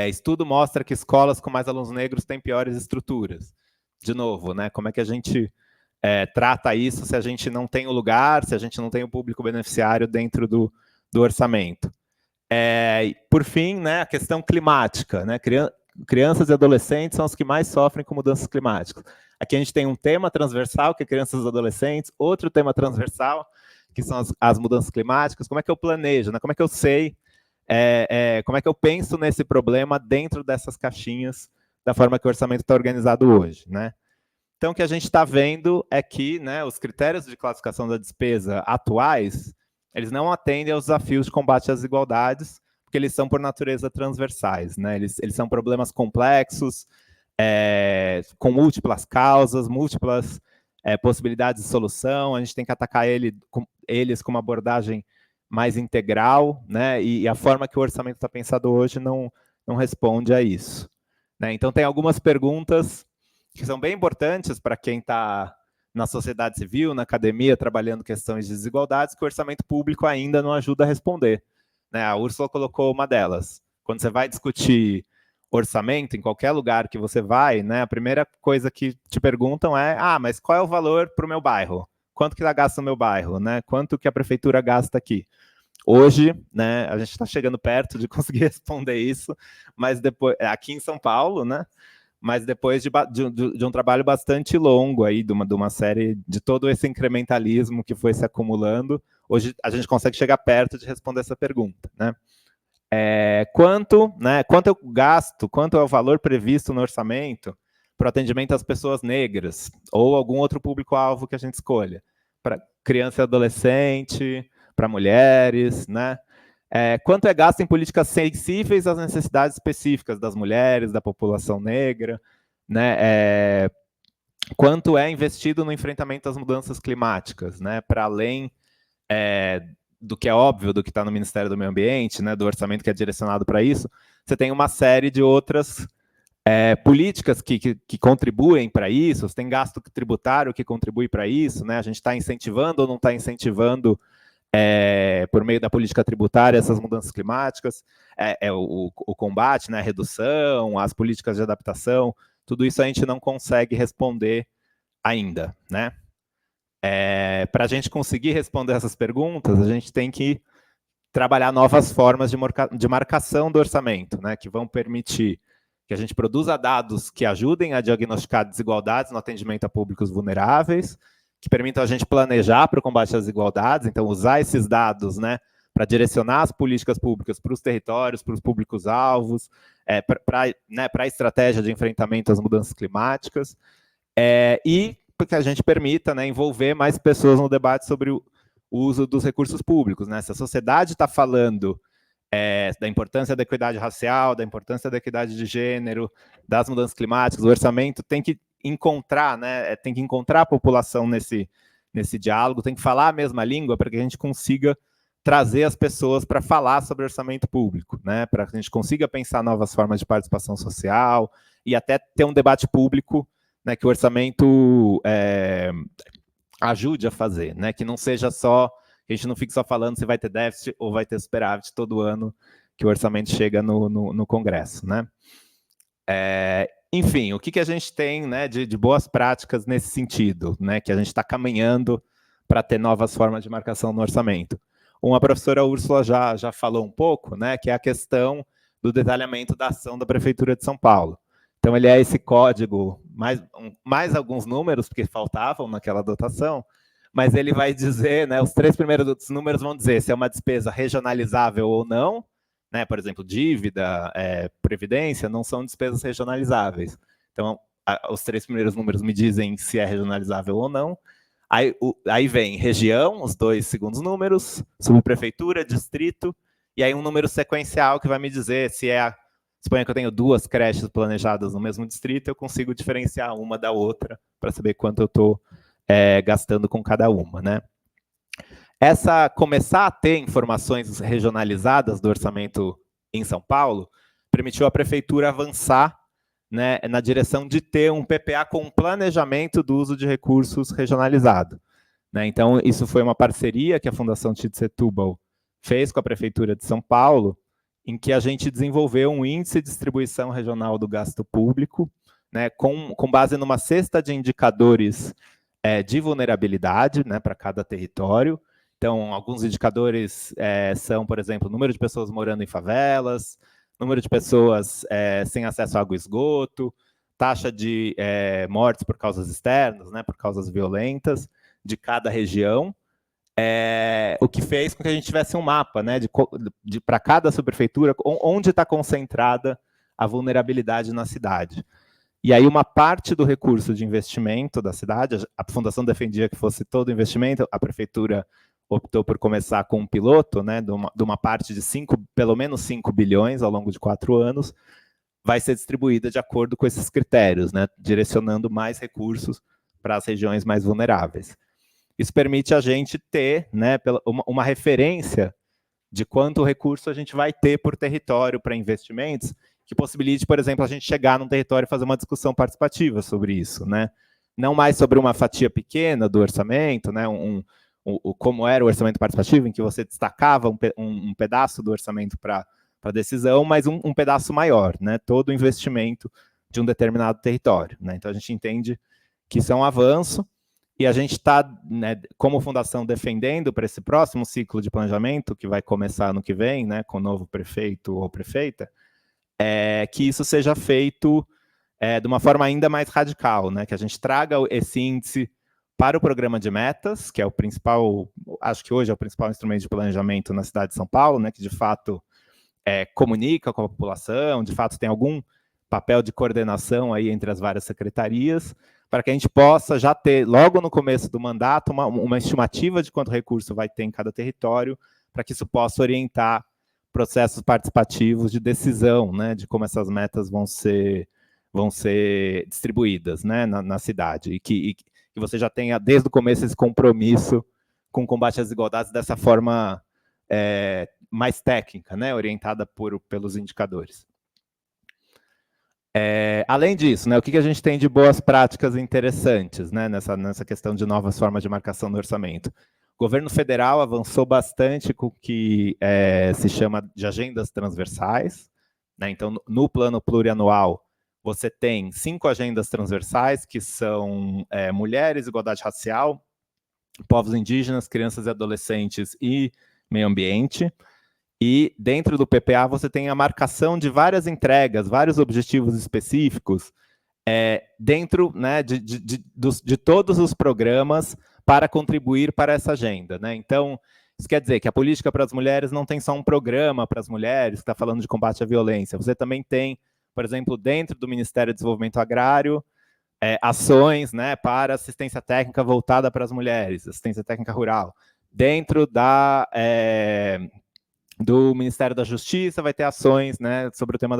Estudo mostra que escolas com mais alunos negros têm piores estruturas. De novo, né, como é que a gente trata isso se a gente não tem o lugar, se a gente não tem o público beneficiário dentro do orçamento? Por fim, né, a questão climática, né? Crianças e adolescentes são os que mais sofrem com mudanças climáticas. Aqui a gente tem um tema transversal, que é crianças e adolescentes, outro tema transversal, que são as mudanças climáticas. Como é que eu planejo, né? Como é que eu sei, como é que eu penso nesse problema dentro dessas caixinhas, da forma que o orçamento está organizado hoje, né? Então, o que a gente está vendo é que, né, os critérios de classificação da despesa atuais, eles não atendem aos desafios de combate às desigualdades, porque eles são, por natureza, transversais, né? Eles são problemas complexos, com múltiplas causas, múltiplas possibilidades de solução. A gente tem que atacar eles com uma abordagem mais integral, né? E a forma que o orçamento está pensado hoje não responde a isso, né? Então, tem algumas perguntas que são bem importantes para quem está na sociedade civil, na academia, trabalhando questões de desigualdades, que o orçamento público ainda não ajuda a responder, né? A Úrsula colocou uma delas. Quando você vai discutir orçamento, em qualquer lugar que você vai, né, a primeira coisa que te perguntam é: mas qual é o valor para o meu bairro? Quanto que ela gasta no meu bairro, né? Quanto que a prefeitura gasta aqui? Hoje, né, a gente está chegando perto de conseguir responder isso, mas depois, aqui em São Paulo, né? Mas depois de um trabalho bastante longo aí, de uma série, de todo esse incrementalismo que foi se acumulando, hoje a gente consegue chegar perto de responder essa pergunta, né? Quanto eu gasto, quanto é o valor previsto no orçamento para o atendimento às pessoas negras, ou algum outro público-alvo que a gente escolha, para criança e adolescente, para mulheres, né? Quanto é gasto em políticas sensíveis às necessidades específicas das mulheres, da população negra, né? Quanto é investido no enfrentamento às mudanças climáticas, né? Para além do que é óbvio, do que está no Ministério do Meio Ambiente, né? Do orçamento que é direcionado para isso, você tem uma série de outras políticas que contribuem para isso, você tem gasto tributário que contribui para isso, né? A gente está incentivando ou não está incentivando por meio da política tributária essas mudanças climáticas, o combate, né, a redução, as políticas de adaptação, tudo isso a gente não consegue responder ainda, né? Para a gente conseguir responder essas perguntas, a gente tem que trabalhar novas formas de marcação do orçamento, né, que vão permitir que a gente produza dados que ajudem a diagnosticar desigualdades no atendimento a públicos vulneráveis, que permitam a gente planejar para o combate às desigualdades, então usar esses dados, né, para direcionar as políticas públicas para os territórios, para os públicos-alvos, para a estratégia de enfrentamento às mudanças climáticas, e que a gente permita, né, envolver mais pessoas no debate sobre o uso dos recursos públicos, né? Se a sociedade está falando da importância da equidade racial, da importância da equidade de gênero, das mudanças climáticas, o orçamento tem que encontrar, né, tem que encontrar a população nesse diálogo, tem que falar a mesma língua para que a gente consiga trazer as pessoas para falar sobre orçamento público, né, para que a gente consiga pensar novas formas de participação social e até ter um debate público, né, que o orçamento ajude a fazer, né, que não seja só, que a gente não fique só falando se vai ter déficit ou vai ter superávit todo ano que o orçamento chega no Congresso, né. Enfim, o que a gente tem, né, de boas práticas nesse sentido, né, que a gente está caminhando para ter novas formas de marcação no orçamento. A professora Úrsula já falou um pouco, né, que é a questão do detalhamento da ação da Prefeitura de São Paulo. Então, ele é esse código, mais alguns números, porque faltavam naquela dotação, mas ele vai dizer, né, os 3 primeiros números vão dizer se é uma despesa regionalizável ou não, né, por exemplo, dívida, previdência, não são despesas regionalizáveis. Então, os 3 primeiros números me dizem se é regionalizável ou não. Aí vem região, os 2 segundos números, subprefeitura, distrito, e aí um número sequencial que vai me dizer se suponha que eu tenho 2 creches planejadas no mesmo distrito, eu consigo diferenciar uma da outra para saber quanto eu estou gastando com cada uma, né? Começar a ter informações regionalizadas do orçamento em São Paulo permitiu à prefeitura avançar, né, na direção de ter um PPA com planejamento do uso de recursos regionalizado, né? Então, isso foi uma parceria que a Fundação Tite Setúbal fez com a Prefeitura de São Paulo, em que a gente desenvolveu um índice de distribuição regional do gasto público, né, com base numa cesta de indicadores de vulnerabilidade, né, para cada território. Então, alguns indicadores são, por exemplo, número de pessoas morando em favelas, número de pessoas sem acesso a água e esgoto, taxa de mortes por causas externas, né, por causas violentas, de cada região, o que fez com que a gente tivesse um mapa, né, para cada subprefeitura, onde está concentrada a vulnerabilidade na cidade. E aí uma parte do recurso de investimento da cidade, a Fundação defendia que fosse todo investimento, a prefeitura optou por começar com um piloto, né, de uma parte de pelo menos 5 bilhões ao longo de 4 anos, vai ser distribuída de acordo com esses critérios, né, direcionando mais recursos para as regiões mais vulneráveis. Isso permite a gente ter, né, uma referência de quanto recurso a gente vai ter por território para investimentos, que possibilite, por exemplo, a gente chegar num território e fazer uma discussão participativa sobre isso, né? Não mais sobre uma fatia pequena do orçamento, né, como era o orçamento participativo, em que você destacava um pedaço do orçamento para a decisão, mas um pedaço maior, né, todo o investimento de um determinado território, né? Então, a gente entende que isso é um avanço, e a gente está, né, como fundação, defendendo para esse próximo ciclo de planejamento, que vai começar ano que vem, né, com o novo prefeito ou prefeita, que isso seja feito de uma forma ainda mais radical, né, que a gente traga esse índice para o programa de metas, que é o principal, acho que hoje é o principal instrumento de planejamento na cidade de São Paulo, né, que de fato comunica com a população, de fato tem algum papel de coordenação aí entre as várias secretarias, para que a gente possa já ter, logo no começo do mandato, uma estimativa de quanto recurso vai ter em cada território, para que isso possa orientar processos participativos de decisão, né, de como essas metas vão ser distribuídas, né, na cidade, e que você já tenha, desde o começo, esse compromisso com o combate às desigualdades dessa forma mais técnica, né, orientada pelos indicadores. Além disso, né, o que a gente tem de boas práticas interessantes, né, nessa questão de novas formas de marcação do orçamento? O governo federal avançou bastante com o que se chama de agendas transversais, né? Então, no plano plurianual, você tem 5 agendas transversais, que são mulheres, igualdade racial, povos indígenas, crianças e adolescentes e meio ambiente. E dentro do PPA você tem a marcação de várias entregas, vários objetivos específicos, dentro, né, de todos os programas para contribuir para essa agenda, né? Então, isso quer dizer que a política para as mulheres não tem só um programa para as mulheres, que está falando de combate à violência. Você também tem, por exemplo, dentro do Ministério do Desenvolvimento Agrário, ações, né, para assistência técnica voltada para as mulheres, assistência técnica rural. Dentro do Ministério da Justiça vai ter ações, né, sobre o tema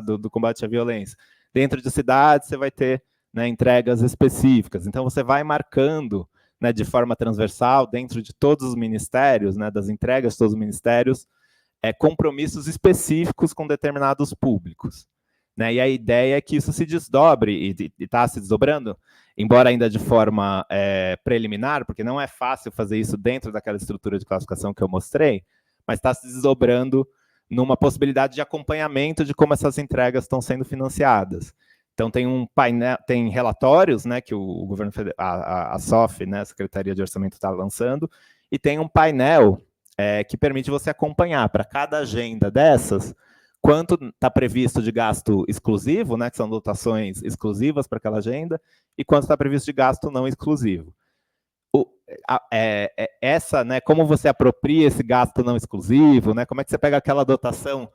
do combate à violência. Dentro de cidades você vai ter, né, entregas específicas. Então você vai marcando, né, de forma transversal, dentro de todos os ministérios, né, das entregas de todos os ministérios, compromissos específicos com determinados públicos, né? E a ideia é que isso se desdobre, e está se desdobrando, embora ainda de forma preliminar, porque não é fácil fazer isso dentro daquela estrutura de classificação que eu mostrei, mas está se desdobrando numa possibilidade de acompanhamento de como essas entregas estão sendo financiadas. Então tem um painel, tem relatórios, né, que o governo federal, a SOF, né, a Secretaria de Orçamento está lançando, e tem um painel que permite você acompanhar para cada agenda dessas quanto está previsto de gasto exclusivo, né, que são dotações exclusivas para aquela agenda, e quanto está previsto de gasto não exclusivo. Essa, né, como você apropria esse gasto não exclusivo, né, como é que você pega aquela dotação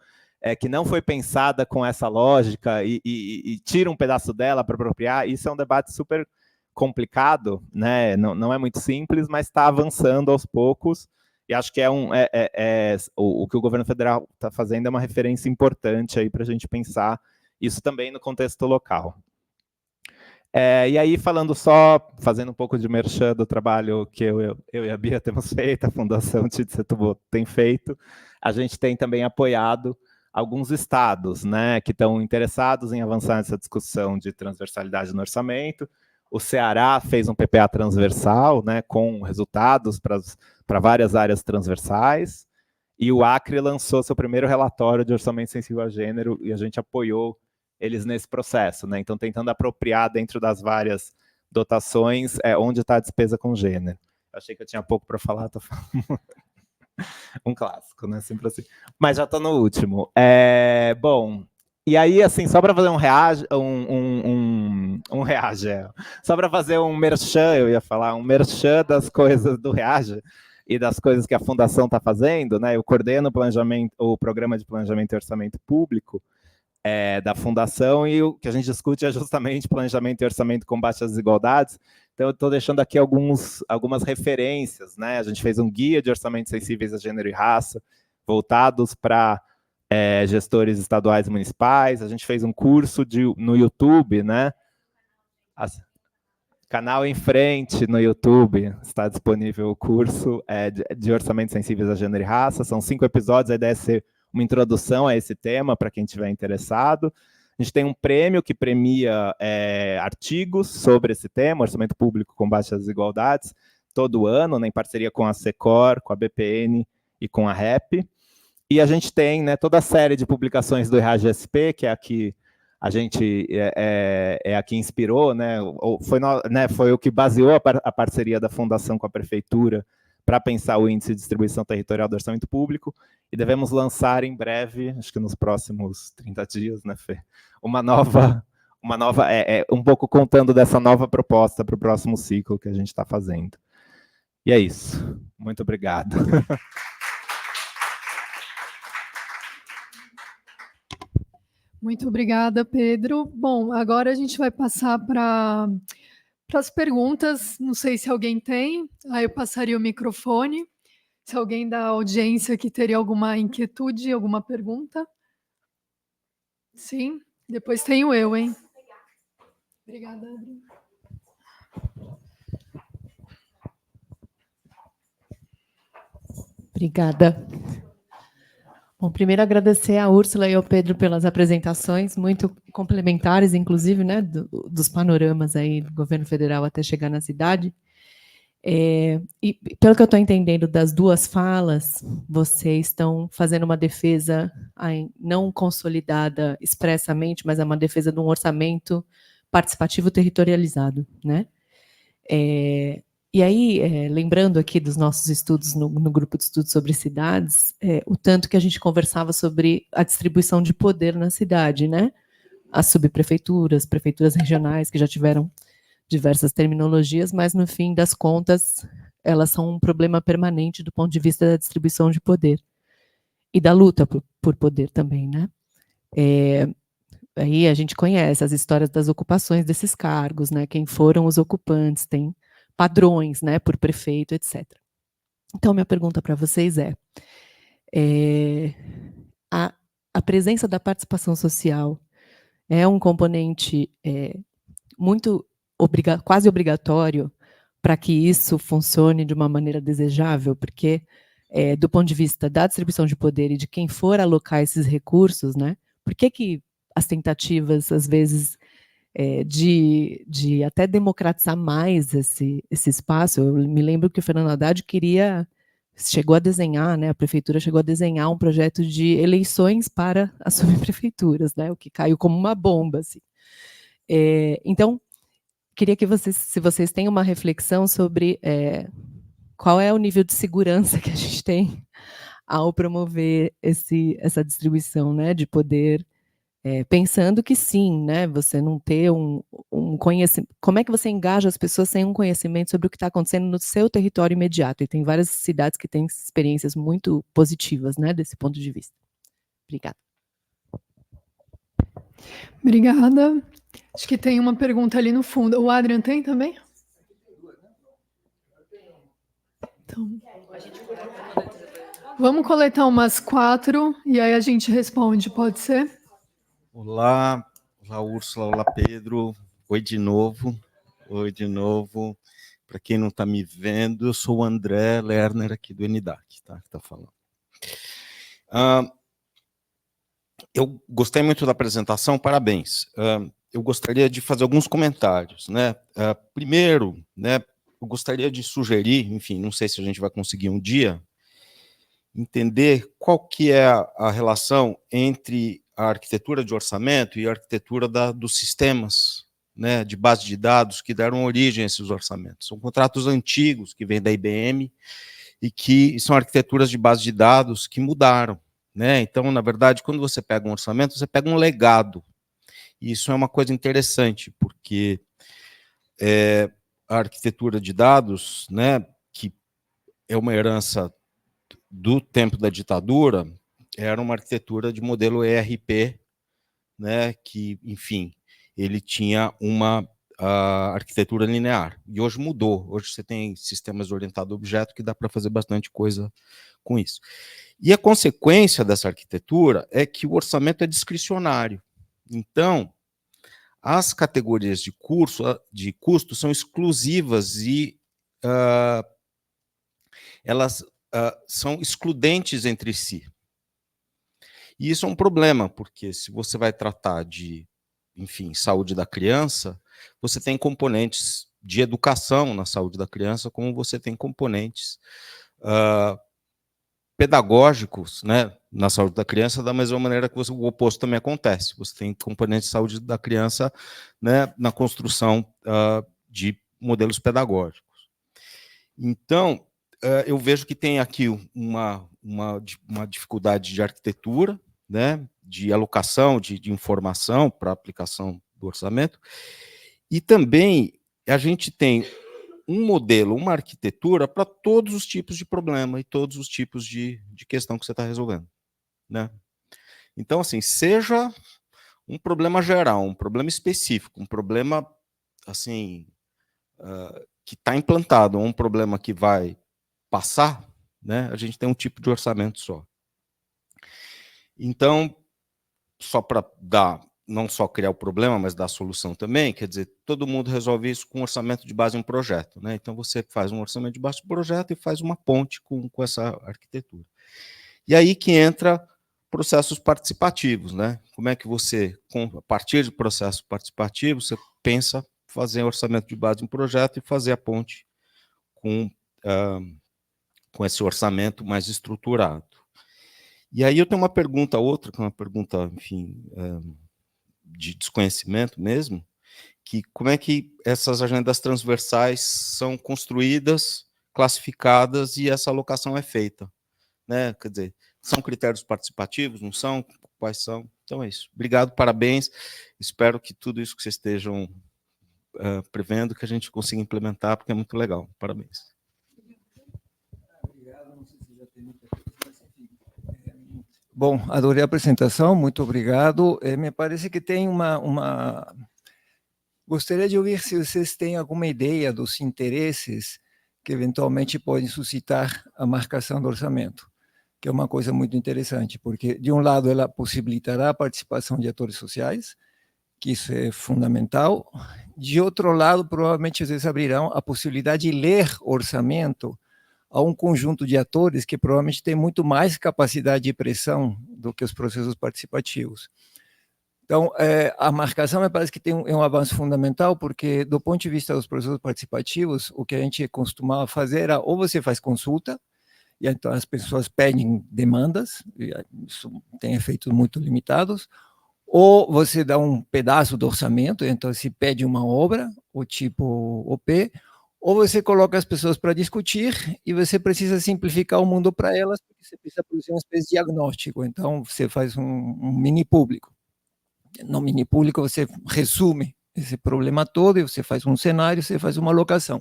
que não foi pensada com essa lógica e tira um pedaço dela para apropriar, isso é um debate super complicado, né, não é muito simples, mas está avançando aos poucos, e acho que o que o governo federal está fazendo é uma referência importante aí para a gente pensar isso também no contexto local. E aí, fazendo um pouco de merchan do trabalho que eu e a Bia temos feito, a Fundação Tite Setúbal tem feito, a gente tem também apoiado alguns estados, né, que estão interessados em avançar nessa discussão de transversalidade no orçamento. O Ceará fez um PPA transversal, né, com resultados para várias áreas transversais, e o Acre lançou seu primeiro relatório de orçamento sensível a gênero, e a gente apoiou eles nesse processo, né? Então, tentando apropriar dentro das várias dotações onde está a despesa com gênero. Achei que eu tinha pouco para falar, tô falando um clássico, né? Sempre assim. Mas já estou no último. Bom, e aí, assim, só para fazer só para fazer um merchan, eu ia falar, um merchan das coisas do Reage e das coisas que a Fundação está fazendo, né? Eu coordeno o programa de planejamento e orçamento público da Fundação, e o que a gente discute é justamente planejamento e orçamento e combate às desigualdades. Então, eu estou deixando aqui algumas referências, né? A gente fez um guia de orçamentos sensíveis a gênero e raça, voltados para gestores estaduais e municipais. A gente fez um curso no YouTube, né? Canal em Frente no YouTube, está disponível o curso de orçamentos sensíveis a gênero e raça. São 5 episódios, a ideia é ser uma introdução a esse tema para quem estiver interessado. A gente tem um prêmio que premia artigos sobre esse tema, orçamento público combate às desigualdades, todo ano, né, em parceria com a Secor, com a BPN e com a REP. E a gente tem, né, toda a série de publicações do RAGSP, que é aqui a gente aqui inspirou, né, foi o que baseou a parceria da Fundação com a Prefeitura para pensar o índice de distribuição territorial do orçamento público, e devemos lançar em breve, acho que nos próximos 30 dias, né, Fê? Uma nova um pouco contando dessa nova proposta para o próximo ciclo que a gente está fazendo. E é isso. Muito obrigado. Muito obrigada, Pedro. Bom, agora a gente vai passar para as perguntas. Não sei se alguém tem, aí eu passaria o microfone. Se alguém da audiência aqui teria alguma inquietude, alguma pergunta. Sim, depois tenho eu, hein? Obrigada, Adri. Obrigada. Bom, primeiro agradecer a Úrsula e ao Pedro pelas apresentações, muito complementares, inclusive, né, dos panoramas aí do governo federal até chegar na cidade. E pelo que eu estou entendendo das duas falas, vocês estão fazendo uma defesa não consolidada expressamente, mas é uma defesa de um orçamento participativo territorializado, né? E aí, lembrando aqui dos nossos estudos no grupo de estudos sobre cidades, o tanto que a gente conversava sobre a distribuição de poder na cidade, né? As subprefeituras, prefeituras regionais, que já tiveram diversas terminologias, mas, no fim das contas, elas são um problema permanente do ponto de vista da distribuição de poder e da luta por poder também, né? Aí a gente conhece as histórias das ocupações desses cargos, né? Quem foram os ocupantes, tem padrões, né, por prefeito, etc. Então, minha pergunta para vocês a presença da participação social é um componente quase obrigatório para que isso funcione de uma maneira desejável, porque, do ponto de vista da distribuição de poder e de quem for alocar esses recursos, né, por que as tentativas, às vezes, de até democratizar mais esse espaço. Eu me lembro que o Fernando Haddad queria chegou a desenhar, né, a prefeitura chegou a desenhar um projeto de eleições para as subprefeituras, né, o que caiu como uma bomba, assim. Então, queria que vocês, se vocês têm uma reflexão sobre qual é o nível de segurança que a gente tem ao promover essa distribuição, né, de poder, pensando que sim, né, você não ter um conhecimento, como é que você engaja as pessoas sem um conhecimento sobre o que está acontecendo no seu território imediato? E tem várias cidades que têm experiências muito positivas, né, desse ponto de vista. Obrigada. Obrigada. Acho que tem uma pergunta ali no fundo. O Adrian tem também? Então, vamos coletar umas 4 e aí a gente responde, pode ser? Olá, olá Úrsula, olá Pedro, oi de novo. Para quem não está me vendo, eu sou o André Lerner aqui do ENIDAC, tá? Que está falando. Eu gostei muito da apresentação, parabéns. Eu gostaria de fazer alguns comentários, né? Primeiro, né, eu gostaria de sugerir, enfim, não sei se a gente vai conseguir um dia, entender qual que é a relação entre a arquitetura de orçamento e a arquitetura dos sistemas, né, de base de dados que deram origem a esses orçamentos. São contratos antigos que vêm da IBM e que são arquiteturas de base de dados que mudaram, né? Então, na verdade, quando você pega um orçamento, você pega um legado. E isso é uma coisa interessante, porque a arquitetura de dados, né, que é uma herança do tempo da ditadura, era uma arquitetura de modelo ERP, né, que, enfim, ele tinha uma arquitetura linear. E hoje mudou. Hoje você tem sistemas orientados a objeto que dá para fazer bastante coisa com isso. E a consequência dessa arquitetura é que o orçamento é discricionário. Então, as categorias de custo são exclusivas e elas são excludentes entre si. E isso é um problema, porque se você vai tratar de, enfim, saúde da criança, você tem componentes de educação na saúde da criança, como você tem componentes pedagógicos, né, na saúde da criança, da mesma maneira que o oposto também acontece. Você tem componentes de saúde da criança, né, na construção de modelos pedagógicos. Então, eu vejo que tem aqui uma dificuldade de arquitetura, né, de alocação de informação para aplicação do orçamento, e também a gente tem um modelo, uma arquitetura para todos os tipos de problema e todos os tipos de questão que você está resolvendo, né? Então, assim, seja um problema geral, um problema específico, um problema, assim, que está implantado, ou um problema que vai passar, né, a gente tem um tipo de orçamento só. Então, só para dar, não só criar o problema, mas dar a solução também, quer dizer, todo mundo resolve isso com um orçamento de base em um projeto, né? Então, você faz um orçamento de base em um projeto e faz uma ponte com essa arquitetura. E aí que entra processos participativos, né? Como é que você, a partir de processos participativos, você pensa fazer orçamento de base em um projeto e fazer a ponte com esse orçamento mais estruturado. E aí eu tenho uma pergunta, outra, que é uma pergunta, enfim, de desconhecimento mesmo, que como é que essas agendas transversais são construídas, classificadas e essa alocação é feita, né? Quer dizer, são critérios participativos, não são? Quais são? Então é isso. Obrigado, parabéns. Espero que tudo isso que vocês estejam prevendo, que a gente consiga implementar, porque é muito legal. Parabéns. Bom, adorei a apresentação, muito obrigado. Me parece que tem uma... Gostaria de ouvir se vocês têm alguma ideia dos interesses que eventualmente podem suscitar a marcação do orçamento, que é uma coisa muito interessante, porque, de um lado, ela possibilitará a participação de atores sociais, que isso é fundamental. De outro lado, provavelmente, vocês abrirão a possibilidade de ler orçamento a um conjunto de atores que provavelmente tem muito mais capacidade de pressão do que os processos participativos. Então, a marcação me parece que é um avanço fundamental, porque do ponto de vista dos processos participativos, o que a gente costumava fazer era ou você faz consulta, e então as pessoas pedem demandas, e isso tem efeitos muito limitados, ou você dá um pedaço do orçamento, então se pede uma obra, o tipo OP, ou você coloca as pessoas para discutir e você precisa simplificar o mundo para elas, porque você precisa produzir uma espécie de diagnóstico, então você faz um mini público. No mini público você resume esse problema todo, e você faz um cenário, você faz uma alocação.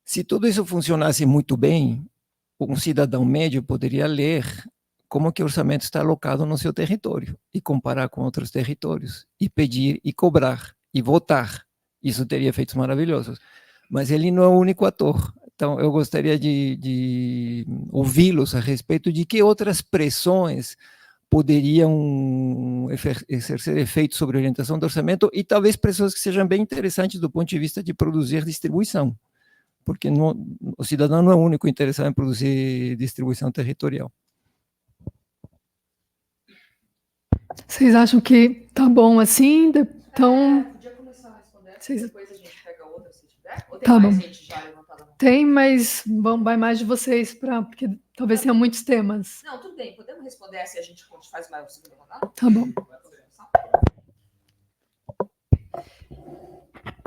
Se tudo isso funcionasse muito bem, um cidadão médio poderia ler como que o orçamento está alocado no seu território e comparar com outros territórios e pedir e cobrar e votar. Isso teria efeitos maravilhosos. Mas ele não é o único ator. Então, eu gostaria de ouvi-los a respeito de que outras pressões poderiam exercer efeito sobre a orientação do orçamento e talvez pressões que sejam bem interessantes do ponto de vista de produzir distribuição, porque o cidadão não é o único interessado em produzir distribuição territorial. Vocês acham que tá bom assim? Então, Podia começar a responder, Vocês- depois a gente pega outra se tiver. Ou tem Tá mais bom. gente já levantada a mão? tem, mas vai mais de vocês, porque talvez tenha muitos temas. Não, tudo bem. Podemos responder essa e a gente faz mais o segundo rodada? Tá bom.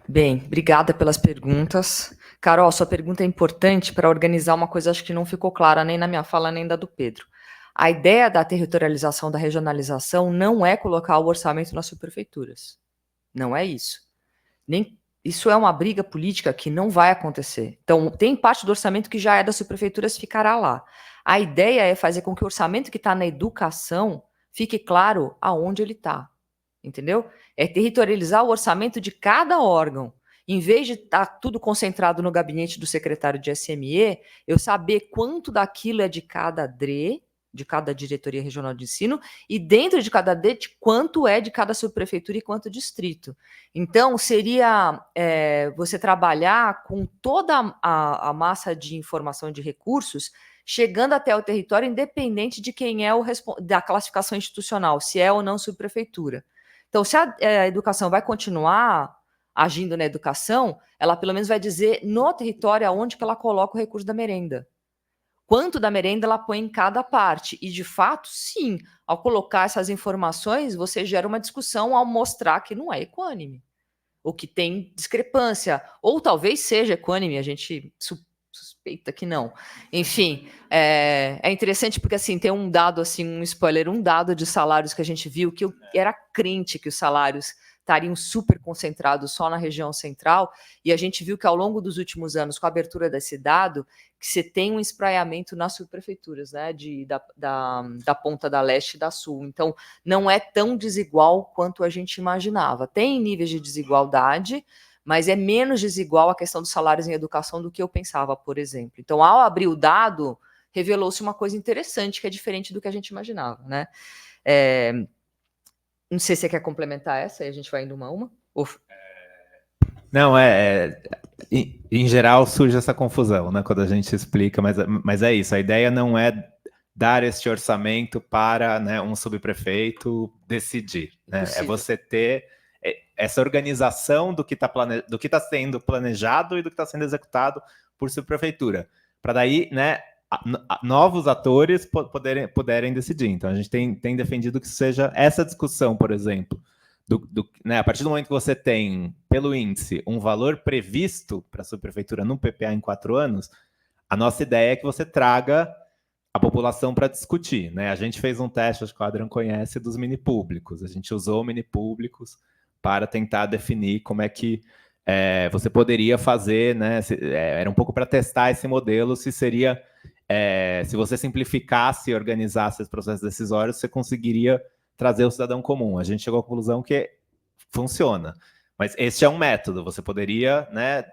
Bem, obrigada pelas perguntas. Carol, sua pergunta é importante para organizar uma coisa, acho que não ficou clara nem na minha fala, nem da do Pedro. A ideia da territorialização, da regionalização, não é colocar o orçamento nas subprefeituras. Não é isso. Isso é uma briga política que não vai acontecer. Então, tem parte do orçamento que já é das subprefeituras, ficará lá. A ideia é fazer com que o orçamento que está na educação fique claro aonde ele está. Entendeu? É territorializar o orçamento de cada órgão. Em vez de estar tudo concentrado no gabinete do secretário de SME, eu saber quanto daquilo é de cada DRE, de cada Diretoria Regional de Ensino, e dentro de cada DRE, de quanto é de cada subprefeitura e quanto distrito. Então, seria você trabalhar com toda a massa de informação e de recursos, chegando até o território, independente de quem é da classificação institucional, se é ou não subprefeitura. Então, se a educação vai continuar agindo na educação, ela pelo menos vai dizer no território aonde que ela coloca o recurso da merenda. Quanto da merenda ela põe em cada parte. E, de fato, sim, ao colocar essas informações, você gera uma discussão ao mostrar que não é equânime. Ou que tem discrepância. Ou talvez seja equânime, a gente suspeita que não. Enfim, é interessante porque assim, tem um dado, assim, um spoiler, um dado de salários que a gente viu que eu era crente que os salários estariam super concentrados só na região central, e a gente viu que ao longo dos últimos anos, com a abertura desse dado, que você tem um espraiamento nas subprefeituras, né, da ponta da leste e da sul. Então, não é tão desigual quanto a gente imaginava. Tem níveis de desigualdade, mas é menos desigual a questão dos salários em educação do que eu pensava, por exemplo. Então, ao abrir o dado, revelou-se uma coisa interessante, que é diferente do que a gente imaginava, né? Não sei se você quer complementar essa, e a gente vai indo uma a uma? Não, em geral surge essa confusão, né, quando a gente explica, mas é isso, a ideia não é dar este orçamento para, né, um subprefeito decidir, né? É você ter essa organização do que está sendo planejado e do que está sendo executado por subprefeitura, para daí, né, novos atores poderem decidir. Então, a gente tem defendido que seja essa discussão, por exemplo, né, a partir do momento que você tem, pelo índice, um valor previsto para a subprefeitura no PPA em 4 anos, a nossa ideia é que você traga a população para discutir, né? A gente fez um teste, acho que o Adrian conhece, dos mini-públicos. A gente usou mini-públicos para tentar definir como é que você poderia fazer, né? Era um pouco para testar esse modelo, se seria... se você simplificasse e organizasse os processos decisórios, você conseguiria trazer o cidadão comum. A gente chegou à conclusão que funciona. Mas esse é um método. Você poderia, né,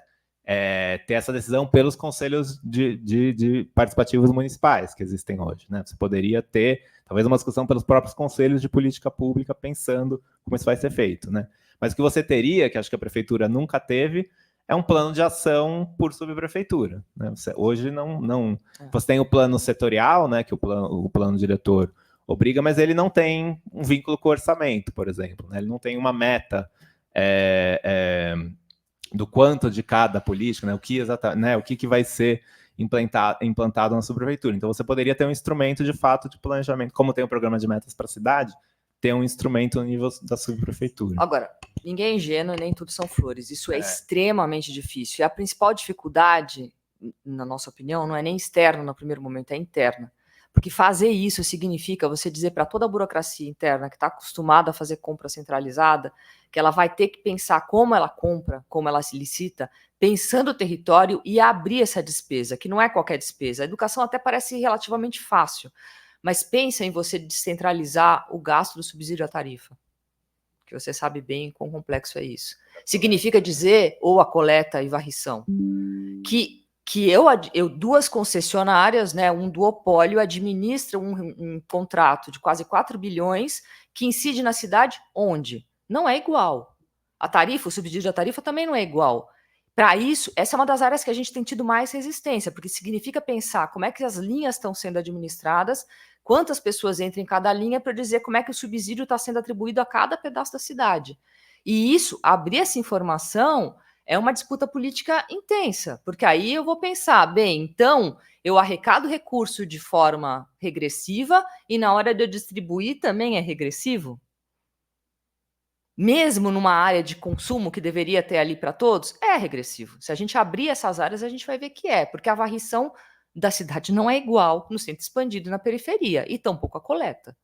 ter essa decisão pelos conselhos de participativos municipais que existem hoje, né? Você poderia ter, talvez, uma discussão pelos próprios conselhos de política pública pensando como isso vai ser feito, né? Mas o que você teria, que acho que a prefeitura nunca teve, é um plano de ação por subprefeitura, né? Hoje não você tem o plano setorial, né, que o plano diretor obriga, mas ele não tem um vínculo com o orçamento, por exemplo, né? Ele não tem uma meta do quanto de cada política, né? O que vai ser implantado na sua prefeitura. Então, você poderia ter um instrumento, de fato, de planejamento, como tem o programa de metas para a cidade, ter um instrumento no nível da subprefeitura. Agora, ninguém é ingênuo, nem tudo são flores. Isso é extremamente difícil. E a principal dificuldade, na nossa opinião, não é nem externa no primeiro momento, é interna. Porque fazer isso significa você dizer para toda a burocracia interna que está acostumada a fazer compra centralizada, que ela vai ter que pensar como ela compra, como ela se licita, pensando o território e abrir essa despesa, que não é qualquer despesa. A educação até parece relativamente fácil, mas pensa em você descentralizar o gasto do subsídio à tarifa, que você sabe bem quão complexo é isso. Significa dizer, ou a coleta e varrição, que duas concessionárias, né, um duopólio, administram um contrato de quase 4 bilhões que incide na cidade onde? Não é igual. A tarifa, o subsídio da tarifa também não é igual. Para isso, essa é uma das áreas que a gente tem tido mais resistência, porque significa pensar como é que as linhas estão sendo administradas, quantas pessoas entram em cada linha para dizer como é que o subsídio está sendo atribuído a cada pedaço da cidade. E isso, abrir essa informação, é uma disputa política intensa, porque aí eu vou pensar, bem, então eu arrecado recurso de forma regressiva e na hora de eu distribuir também é regressivo? Mesmo numa área de consumo que deveria ter ali para todos, é regressivo. Se a gente abrir essas áreas, a gente vai ver que é, porque a varrição da cidade não é igual no centro expandido e na periferia, e tampouco a coleta.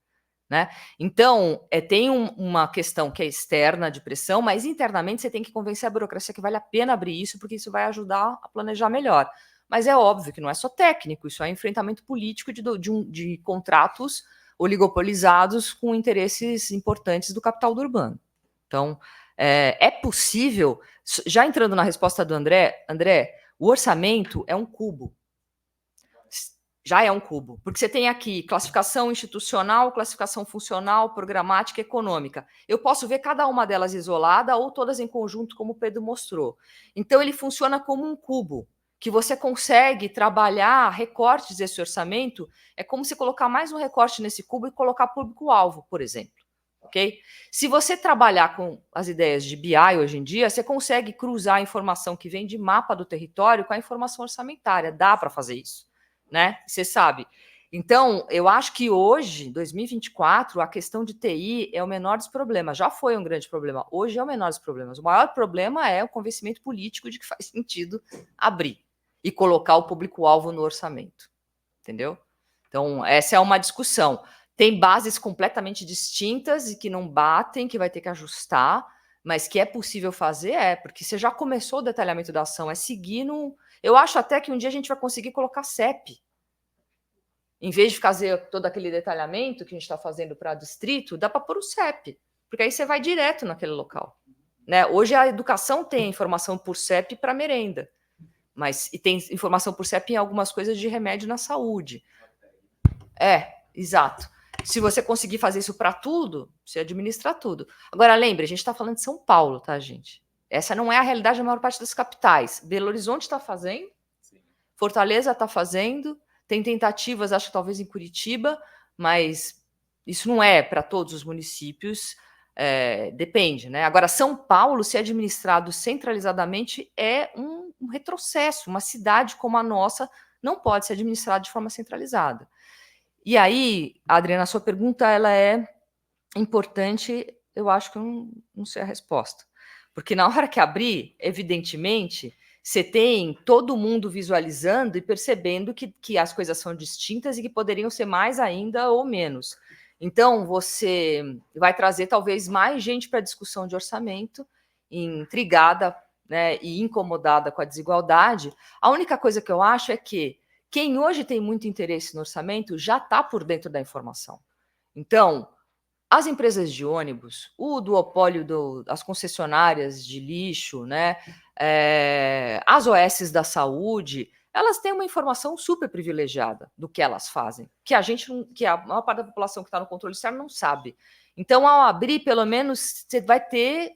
Né? Então, tem uma questão que é externa de pressão, mas internamente você tem que convencer a burocracia que vale a pena abrir isso, porque isso vai ajudar a planejar melhor. Mas é óbvio que não é só técnico, isso é enfrentamento político de contratos oligopolizados com interesses importantes do capital do urbano. Então, é possível, já entrando na resposta do André, o orçamento é um cubo. Já é um cubo, porque você tem aqui classificação institucional, classificação funcional, programática e econômica. Eu posso ver cada uma delas isolada ou todas em conjunto, como o Pedro mostrou. Então, ele funciona como um cubo, que você consegue trabalhar recortes desse orçamento, é como se colocar mais um recorte nesse cubo e colocar público-alvo, por exemplo. Okay? Se você trabalhar com as ideias de BI hoje em dia, você consegue cruzar a informação que vem de mapa do território com a informação orçamentária. Dá para fazer isso. Né? Você sabe. Então, eu acho que hoje, 2024, a questão de TI é o menor dos problemas. Já foi um grande problema. Hoje é o menor dos problemas. O maior problema é o convencimento político de que faz sentido abrir e colocar o público-alvo no orçamento. Entendeu? Então, essa é uma discussão. Tem bases completamente distintas e que não batem, que vai ter que ajustar, mas que é possível fazer, porque você já começou o detalhamento da ação, é seguir no... Eu acho até que um dia a gente vai conseguir colocar CEP. Em vez de fazer todo aquele detalhamento que a gente está fazendo para distrito, dá para pôr o CEP, porque aí você vai direto naquele local. Né? Hoje a educação tem informação por CEP para merenda, e tem informação por CEP em algumas coisas de remédio na saúde. Exato. Se você conseguir fazer isso para tudo, você administra tudo. Agora, lembre, a gente está falando de São Paulo, tá, gente? Essa não é a realidade da maior parte das capitais. Belo Horizonte está fazendo, Fortaleza está fazendo, tem tentativas, acho que talvez em Curitiba, mas isso não é para todos os municípios, depende, né? Agora, São Paulo, se administrado centralizadamente, é um retrocesso. Uma cidade como a nossa não pode ser administrada de forma centralizada. E aí, Adriana, a sua pergunta ela é importante, eu acho que eu não sei a resposta. Porque na hora que abrir, evidentemente, você tem todo mundo visualizando e percebendo que as coisas são distintas e que poderiam ser mais ainda ou menos. Então, você vai trazer talvez mais gente para a discussão de orçamento, intrigada, né, e incomodada com a desigualdade. A única coisa que eu acho é que quem hoje tem muito interesse no orçamento já está por dentro da informação. Então, as empresas de ônibus, o duopólio das concessionárias de lixo, né, as OS da saúde, elas têm uma informação super privilegiada do que elas fazem, que a maior parte da população que está no controle externo não sabe. Então, ao abrir, pelo menos, você vai ter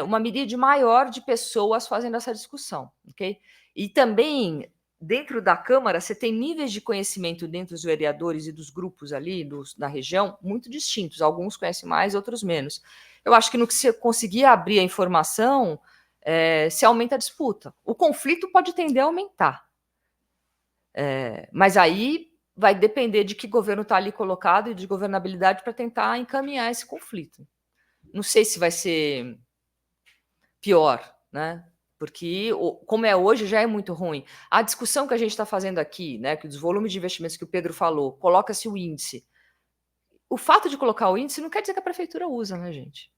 uma miríade maior de pessoas fazendo essa discussão, ok? E também, dentro da Câmara, você tem níveis de conhecimento dentro dos vereadores e dos grupos ali da região muito distintos. Alguns conhecem mais, outros menos. Eu acho que no que você conseguir abrir a informação, se aumenta a disputa. O conflito pode tender a aumentar, Mas aí vai depender de que governo está ali colocado e de governabilidade para tentar encaminhar esse conflito. Não sei se vai ser pior, né? Porque como é hoje já é muito ruim. A discussão que a gente está fazendo aqui, né, que dos volumes de investimentos que o Pedro falou, coloca-se o índice. O fato de colocar o índice não quer dizer que a prefeitura usa, né, gente?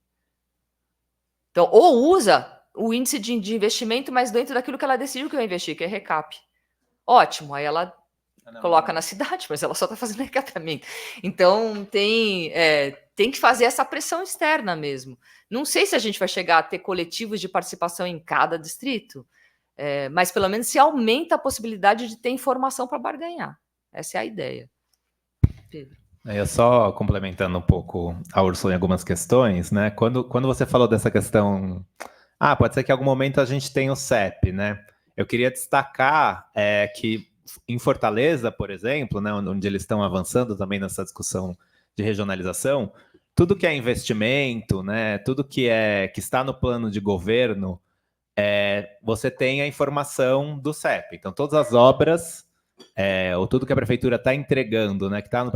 Então, ou usa o índice de investimento, mas dentro daquilo que ela decidiu que vai investir, que é recap. Ótimo, aí ela coloca na cidade, mas ela só está fazendo recatamento. Então, tem que fazer essa pressão externa mesmo. Não sei se a gente vai chegar a ter coletivos de participação em cada distrito, mas pelo menos se aumenta a possibilidade de ter informação para barganhar. Essa é a ideia. Pedro. Eu só complementando um pouco a Úrsula em algumas questões, né? Quando você falou dessa questão, pode ser que em algum momento a gente tenha o CEP, né? Eu queria destacar que em Fortaleza, por exemplo, né, onde eles estão avançando também nessa discussão de regionalização, tudo que é investimento, né, tudo que está no plano de governo, você tem a informação do CEP. Então, todas as obras, ou tudo que a prefeitura está entregando, né, que está no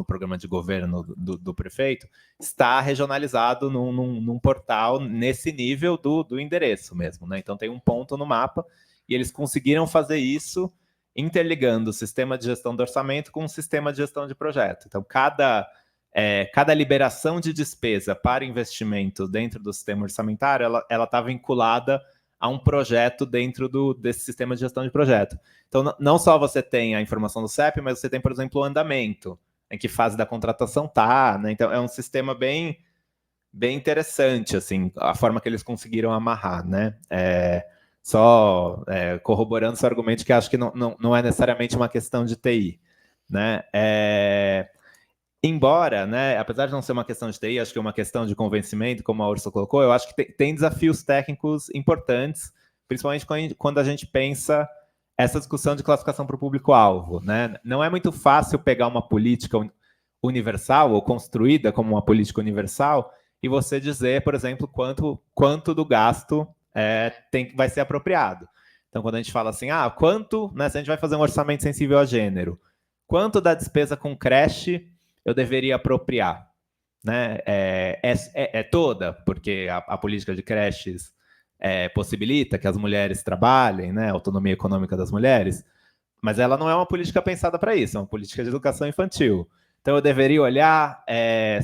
programa de governo do prefeito, está regionalizado num portal nesse nível do endereço mesmo, né? Então, tem um ponto no mapa e eles conseguiram fazer isso interligando o sistema de gestão do orçamento com o sistema de gestão de projeto. Então, cada liberação de despesa para investimento dentro do sistema orçamentário, ela está vinculada a um projeto dentro desse sistema de gestão de projeto. Então, não só você tem a informação do CEP, mas você tem, por exemplo, o andamento, em que fase da contratação está, né? Então, é um sistema bem interessante, assim, a forma que eles conseguiram amarrar, né? Só corroborando seu argumento, que acho que não é necessariamente uma questão de TI, né? Embora, né, apesar de não ser uma questão de TI, acho que é uma questão de convencimento, como a Úrsula colocou, eu acho que tem desafios técnicos importantes, principalmente quando a gente pensa essa discussão de classificação para o público-alvo, né? Não é muito fácil pegar uma política universal ou construída como uma política universal e você dizer, por exemplo, quanto do gasto vai ser apropriado. Então, quando a gente fala assim, quanto, né, se a gente vai fazer um orçamento sensível a gênero, quanto da despesa com creche eu deveria apropriar? Né? Toda, porque a política de creches possibilita que as mulheres trabalhem, né, autonomia econômica das mulheres, mas ela não é uma política pensada para isso, é uma política de educação infantil. Então, eu deveria olhar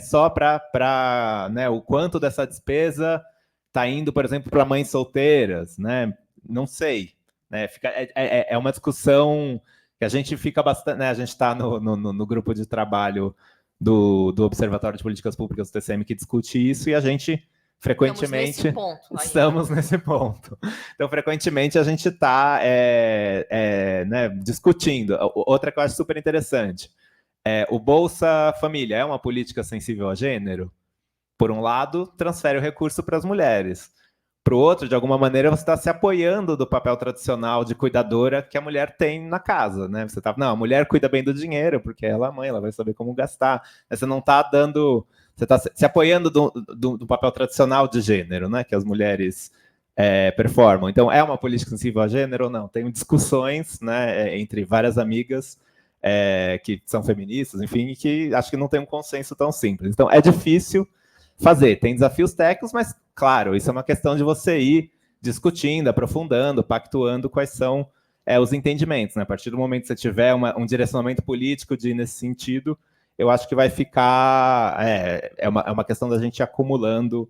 só para né, o quanto dessa despesa está indo, por exemplo, para mães solteiras, né? Não sei. Né? É uma discussão que a gente fica bastante... Né? A gente está no grupo de trabalho do Observatório de Políticas Públicas do TCM que discute isso e a gente frequentemente... Estamos nesse ponto. Então, frequentemente, a gente está né, discutindo. Outra que eu acho super interessante. O Bolsa Família é uma política sensível a gênero? Por um lado, transfere o recurso para as mulheres. Para o outro, de alguma maneira, você está se apoiando do papel tradicional de cuidadora que a mulher tem na casa, né? Você a mulher cuida bem do dinheiro, porque ela é a mãe, ela vai saber como gastar. Você não está dando... Você está se apoiando do papel tradicional de gênero, né? Que as mulheres performam. Então, é uma política sensível a gênero ou não? Tem discussões, né, entre várias amigas que são feministas, enfim, que acho que não tem um consenso tão simples. Então, é difícil fazer. Tem desafios técnicos, mas, claro, isso é uma questão de você ir discutindo, aprofundando, pactuando quais são os entendimentos. Né? A partir do momento que você tiver um direcionamento político de ir nesse sentido, eu acho que vai ficar... É uma questão da gente ir acumulando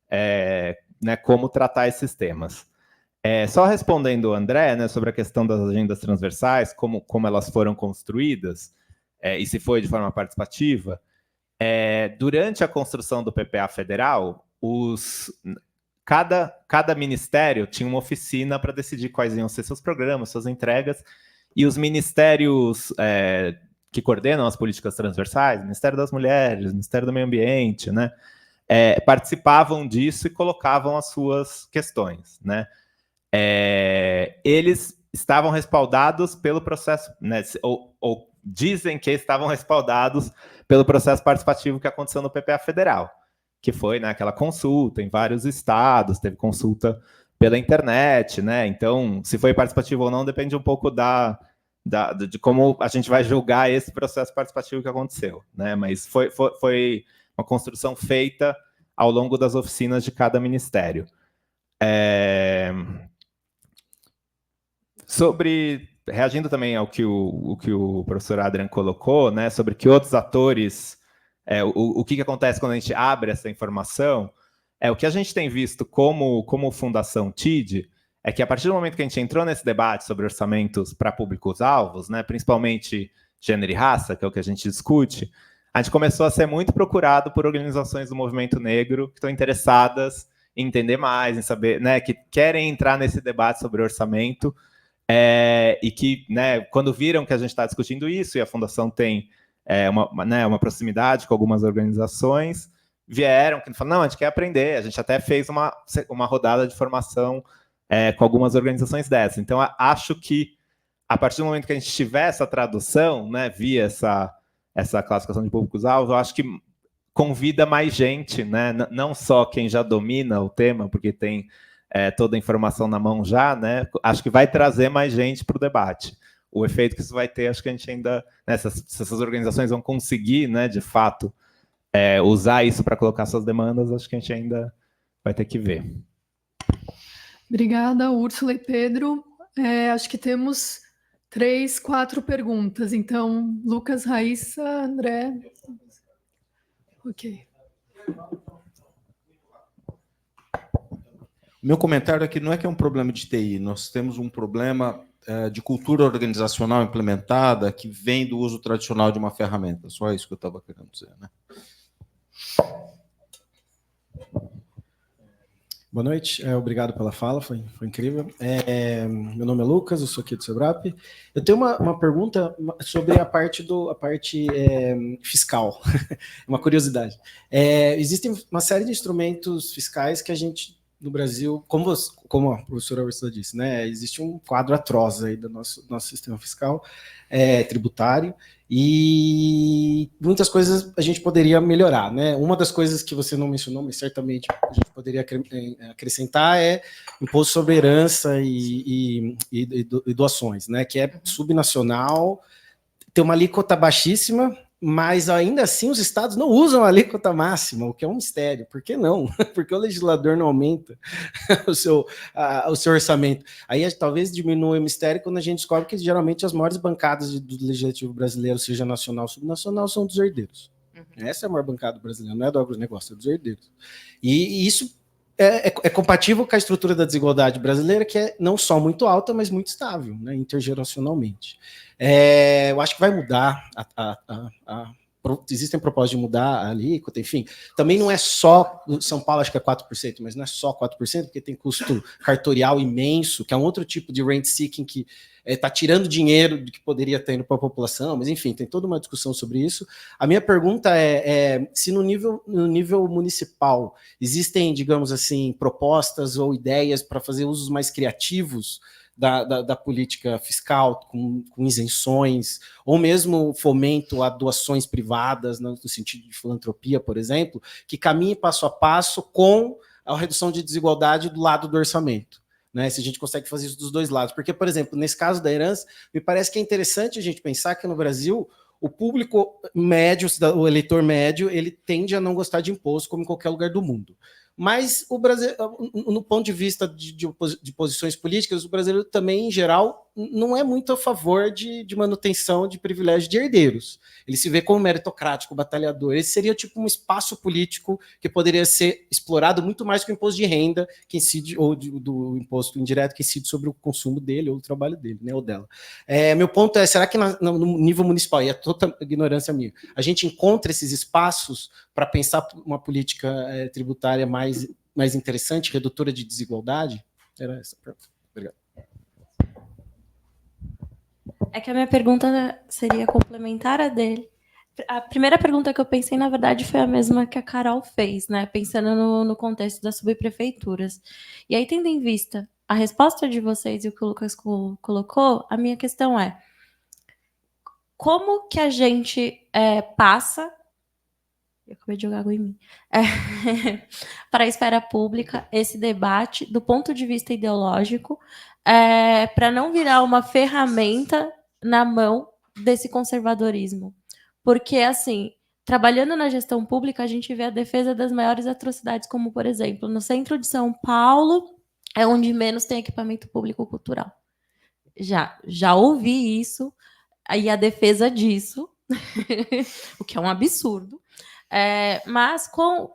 né, como tratar esses temas. Só respondendo o André, né, sobre a questão das agendas transversais, como elas foram construídas, e se foi de forma participativa, durante a construção do PPA federal, cada ministério tinha uma oficina para decidir quais iam ser seus programas, suas entregas, e os ministérios que coordenam as políticas transversais, Ministério das Mulheres, Ministério do Meio Ambiente, né, participavam disso e colocavam as suas questões. Né? Eles estavam respaldados pelo processo, né, ou dizem que estavam respaldados pelo processo participativo que aconteceu no PPA federal, que foi, né, aquela consulta em vários estados, teve consulta pela internet, né? Então, se foi participativo ou não depende um pouco da de como a gente vai julgar esse processo participativo que aconteceu, né? Mas foi uma construção feita ao longo das oficinas de cada ministério. Reagindo também ao que o professor Adrian colocou, né, sobre que outros atores, o que acontece quando a gente abre essa informação, o que a gente tem visto como Fundação TID é que a partir do momento que a gente entrou nesse debate sobre orçamentos para públicos-alvos, né, principalmente gênero e raça, que é o que a gente discute, a gente começou a ser muito procurado por organizações do movimento negro que estão interessadas em entender mais, em saber, né, que querem entrar nesse debate sobre orçamento, e que, né, quando viram que a gente está discutindo isso, e a Fundação tem uma proximidade com algumas organizações, vieram, que falaram, não, a gente quer aprender, a gente até fez uma rodada de formação com algumas organizações dessas. Então, acho que, a partir do momento que a gente tiver essa tradução, né, via essa classificação de públicos-alvos, eu acho que convida mais gente, né, não só quem já domina o tema, porque tem toda a informação na mão já, né, acho que vai trazer mais gente para o debate. O efeito que isso vai ter, acho que a gente ainda, né, se essas organizações vão conseguir, né, de fato, usar isso para colocar suas demandas, acho que a gente ainda vai ter que ver. Obrigada, Úrsula e Pedro. Acho que temos 3, 4 perguntas. Então, Lucas, Raíssa, André. Ok. Meu comentário aqui não é que é um problema de TI, nós temos um problema de cultura organizacional implementada que vem do uso tradicional de uma ferramenta. Só isso que eu estava querendo dizer, né? Boa noite, obrigado pela fala, foi incrível. Meu nome é Lucas, eu sou aqui do SEBRAP. Eu tenho uma pergunta sobre a parte fiscal, uma curiosidade. Existem uma série de instrumentos fiscais que a gente, no Brasil, como a professora Ursula disse, né, existe um quadro atroz aí do nosso sistema fiscal tributário, e muitas coisas a gente poderia melhorar, né? Uma das coisas que você não mencionou, mas certamente a gente poderia acrescentar é imposto sobre herança e doações, né? Que é subnacional, tem uma alíquota baixíssima, mas ainda assim os estados não usam a alíquota máxima, o que é um mistério. Por que não? Porque o legislador não aumenta o seu orçamento. Aí talvez diminua o mistério quando a gente descobre que geralmente as maiores bancadas do legislativo brasileiro, seja nacional ou subnacional, são dos herdeiros. Essa é a maior bancada brasileira, não é do agronegócio, é dos herdeiros. E isso é compatível com a estrutura da desigualdade brasileira, que é não só muito alta, mas muito estável, né, intergeracionalmente. Eu acho que vai mudar, existem propostas de mudar a alíquota, enfim. Também não é só, São Paulo acho que é 4%, mas não é só 4%, porque tem custo cartorial imenso, que é um outro tipo de rent-seeking que está tirando dinheiro que poderia ter indo para a população, mas enfim, tem toda uma discussão sobre isso. A minha pergunta é se no nível municipal existem, digamos assim, propostas ou ideias para fazer usos mais criativos da política fiscal, com isenções, ou mesmo fomento a doações privadas, no sentido de filantropia, por exemplo, que caminhe passo a passo com a redução de desigualdade do lado do orçamento. Né, se a gente consegue fazer isso dos dois lados. Porque, por exemplo, nesse caso da herança, me parece que é interessante a gente pensar que no Brasil o público médio, o eleitor médio, ele tende a não gostar de imposto, como em qualquer lugar do mundo. Mas o Brasil, no ponto de vista de posições políticas, o brasileiro também, em geral, não é muito a favor de manutenção de privilégio de herdeiros. Ele se vê como meritocrático, batalhador. Esse seria tipo um espaço político que poderia ser explorado muito mais que o imposto de renda que incide, ou do imposto indireto que incide sobre o consumo dele ou o trabalho dele, né, ou dela. Meu ponto é, será que no nível municipal, e é toda ignorância minha, a gente encontra esses espaços para pensar uma política tributária mais interessante, redutora de desigualdade? Era essa a pergunta. Obrigado. É que a minha pergunta seria complementar a dele. A primeira pergunta que eu pensei, na verdade, foi a mesma que a Carol fez, né? Pensando no contexto das subprefeituras. E aí, tendo em vista a resposta de vocês e o que o Lucas colocou, a minha questão é: como que a gente passa... Eu acabei de jogar água em mim. Para a esfera pública, esse debate, do ponto de vista ideológico, para não virar uma ferramenta na mão desse conservadorismo. Porque, assim, trabalhando na gestão pública, a gente vê a defesa das maiores atrocidades, como, por exemplo, no centro de São Paulo, é onde menos tem equipamento público cultural. Já ouvi isso, aí a defesa disso, o que é um absurdo. Mas,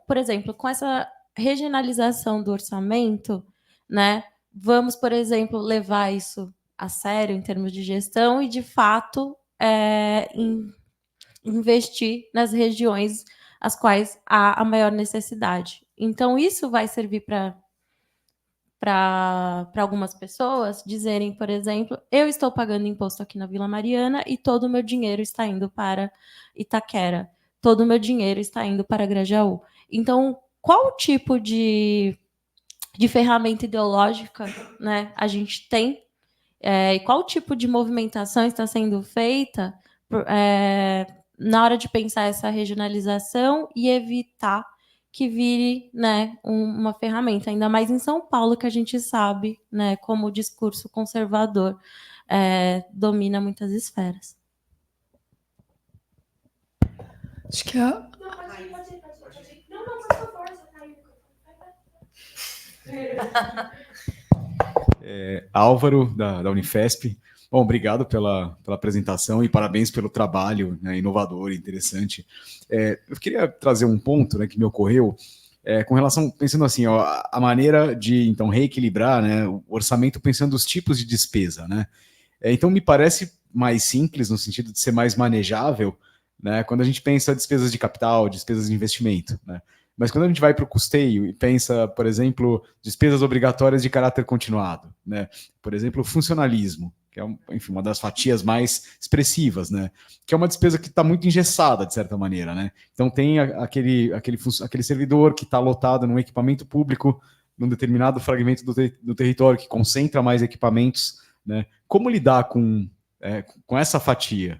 por exemplo, com essa regionalização do orçamento, né, vamos, por exemplo, levar isso a sério em termos de gestão e, de fato, investir nas regiões as quais há a maior necessidade. Então, isso vai servir para algumas pessoas dizerem, por exemplo, eu estou pagando imposto aqui na Vila Mariana e todo o meu dinheiro está indo para Itaquera, todo o meu dinheiro está indo para Grajaú. Então, qual tipo de ferramenta ideológica, né, a gente tem, e qual tipo de movimentação está sendo feita na hora de pensar essa regionalização e evitar que vire, né, uma ferramenta, ainda mais em São Paulo, que a gente sabe, né, como o discurso conservador domina muitas esferas. Acho que a... Álvaro, da Unifesp. Bom, obrigado pela apresentação e parabéns pelo trabalho, né, inovador e interessante. Eu queria trazer um ponto, né, que me ocorreu com relação, pensando assim, ó, a maneira de, então, reequilibrar, né, o orçamento pensando os tipos de despesa, né? Então, me parece mais simples, no sentido de ser mais manejável, né, quando a gente pensa despesas de capital, despesas de investimento, né? Mas quando a gente vai para o custeio e pensa, por exemplo, despesas obrigatórias de caráter continuado, né? Por exemplo, funcionalismo, que é enfim, uma das fatias mais expressivas, né? Que é uma despesa que está muito engessada, de certa maneira, né? Então tem aquele servidor que está lotado num equipamento público, num determinado fragmento do território, que concentra mais equipamentos, né? Como lidar com essa fatia?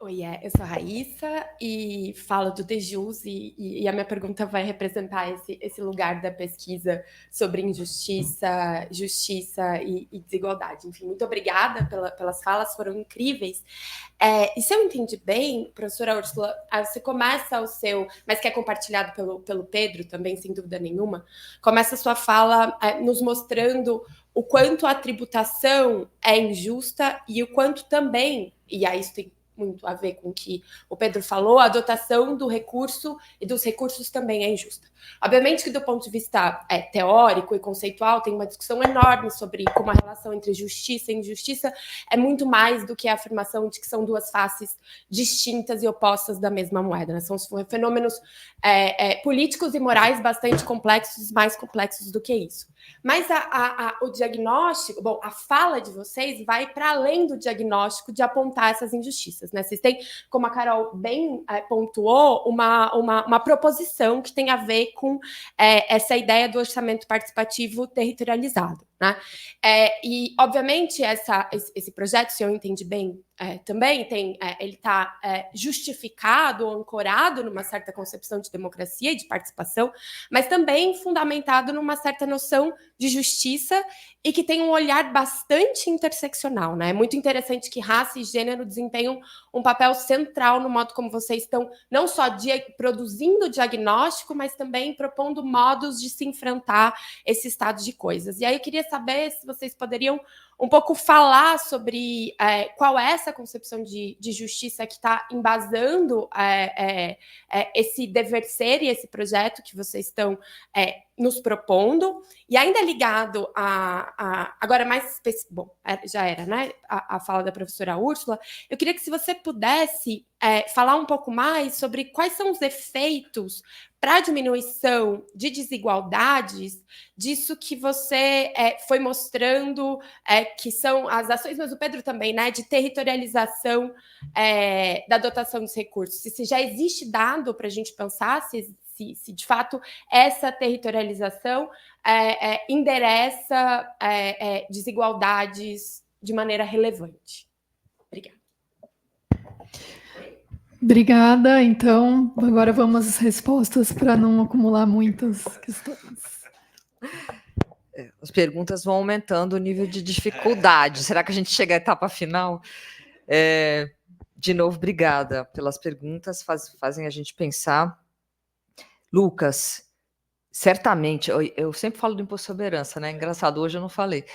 Oi, eu sou a Raíssa e falo do DEJUS e a minha pergunta vai representar esse lugar da pesquisa sobre injustiça, justiça e desigualdade. Enfim, muito obrigada pelas falas, foram incríveis. E se eu entendi bem, professora Úrsula, você começa o seu, mas que é compartilhado pelo Pedro também, sem dúvida nenhuma, começa a sua fala nos mostrando o quanto a tributação é injusta e o quanto também, e aí isso tem muito a ver com o que o Pedro falou, a dotação do recurso e dos recursos também é injusta. Obviamente que do ponto de vista teórico e conceitual tem uma discussão enorme sobre como a relação entre justiça e injustiça é muito mais do que a afirmação de que são duas faces distintas e opostas da mesma moeda, né? São fenômenos políticos e morais bastante complexos, mais complexos do que isso. Mas o diagnóstico, bom, a fala de vocês vai para além do diagnóstico de apontar essas injustiças, né? Vocês têm, como a Carol bem pontuou, uma proposição que tem a ver com essa ideia do orçamento participativo territorializado, né? E, obviamente, esse projeto, se eu entendi bem, também ele está justificado, ancorado numa certa concepção de democracia e de participação, mas também fundamentado numa certa noção de justiça e que tem um olhar bastante interseccional, né? É muito interessante que raça e gênero desempenham um papel central no modo como vocês estão não só produzindo diagnóstico, mas também propondo modos de se enfrentar esse estado de coisas. E aí eu queria saber se vocês poderiam um pouco falar sobre qual é essa concepção de justiça que está embasando esse dever ser e esse projeto que vocês estão nos propondo, e ainda ligado agora mais específico, bom, já era, né, a fala da professora Úrsula, eu queria que se você pudesse falar um pouco mais sobre quais são os efeitos para a diminuição de desigualdades disso que você foi mostrando, que são as ações, mas o Pedro também, né, de territorialização da dotação dos recursos. Se já existe dado para a gente pensar se de fato essa territorialização endereça desigualdades de maneira relevante. Obrigada. Obrigada. Então, agora vamos às respostas para não acumular muitas questões. As perguntas vão aumentando o nível de dificuldade. Será que a gente chega à etapa final? De novo, obrigada pelas perguntas, fazem a gente pensar. Lucas, certamente, eu sempre falo do imposto sobre herança, né? Engraçado, hoje eu não falei.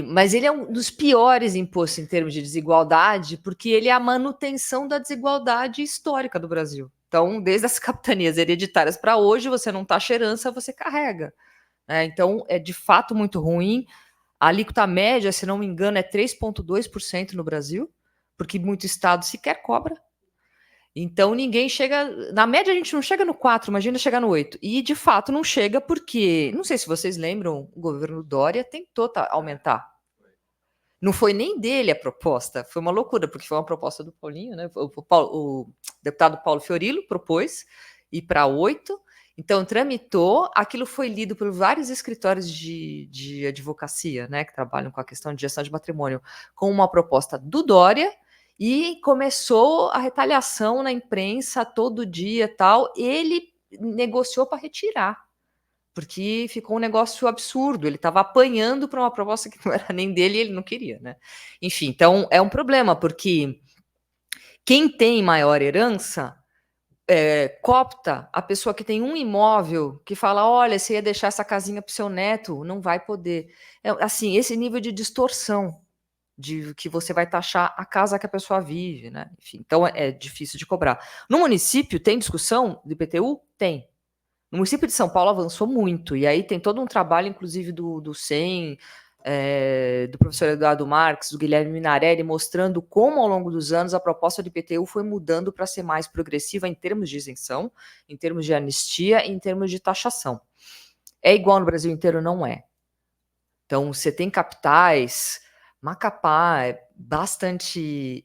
Mas ele é um dos piores impostos em termos de desigualdade, porque ele é a manutenção da desigualdade histórica do Brasil. Então, desde as capitanias hereditárias para hoje, você não taxa herança, você carrega. Então, é de fato muito ruim. A alíquota média, se não me engano, é 3,2% no Brasil, porque muito estado sequer cobra. Então, ninguém chega... Na média, a gente não chega no 4, imagina chegar no 8. E, de fato, não chega porque... Não sei se vocês lembram, o governo Dória tentou aumentar. Não foi nem dele a proposta. Foi uma loucura, porque foi uma proposta do Paulinho, né? O deputado Paulo Fiorilo propôs ir para 8. Então, tramitou. Aquilo foi lido por vários escritórios de advocacia, né? Que trabalham com a questão de gestão de patrimônio, com uma proposta do Dória. E começou a retaliação na imprensa todo dia tal. Ele negociou para retirar, porque ficou um negócio absurdo. Ele estava apanhando para uma proposta que não era nem dele e ele não queria, né? Enfim, então é um problema, porque quem tem maior herança coopta a pessoa que tem um imóvel, que fala, olha, você ia deixar essa casinha para o seu neto, não vai poder. Assim, esse nível de distorção de que você vai taxar a casa que a pessoa vive, né? Enfim, então é difícil de cobrar. No município, tem discussão do IPTU? Tem. No município de São Paulo avançou muito, e aí tem todo um trabalho, inclusive, do SEM, do professor Eduardo Marques, do Guilherme Minarelli, mostrando como, ao longo dos anos, a proposta do IPTU foi mudando para ser mais progressiva em termos de isenção, em termos de anistia e em termos de taxação. É igual no Brasil inteiro? Não é. Então, você tem capitais... Macapá é bastante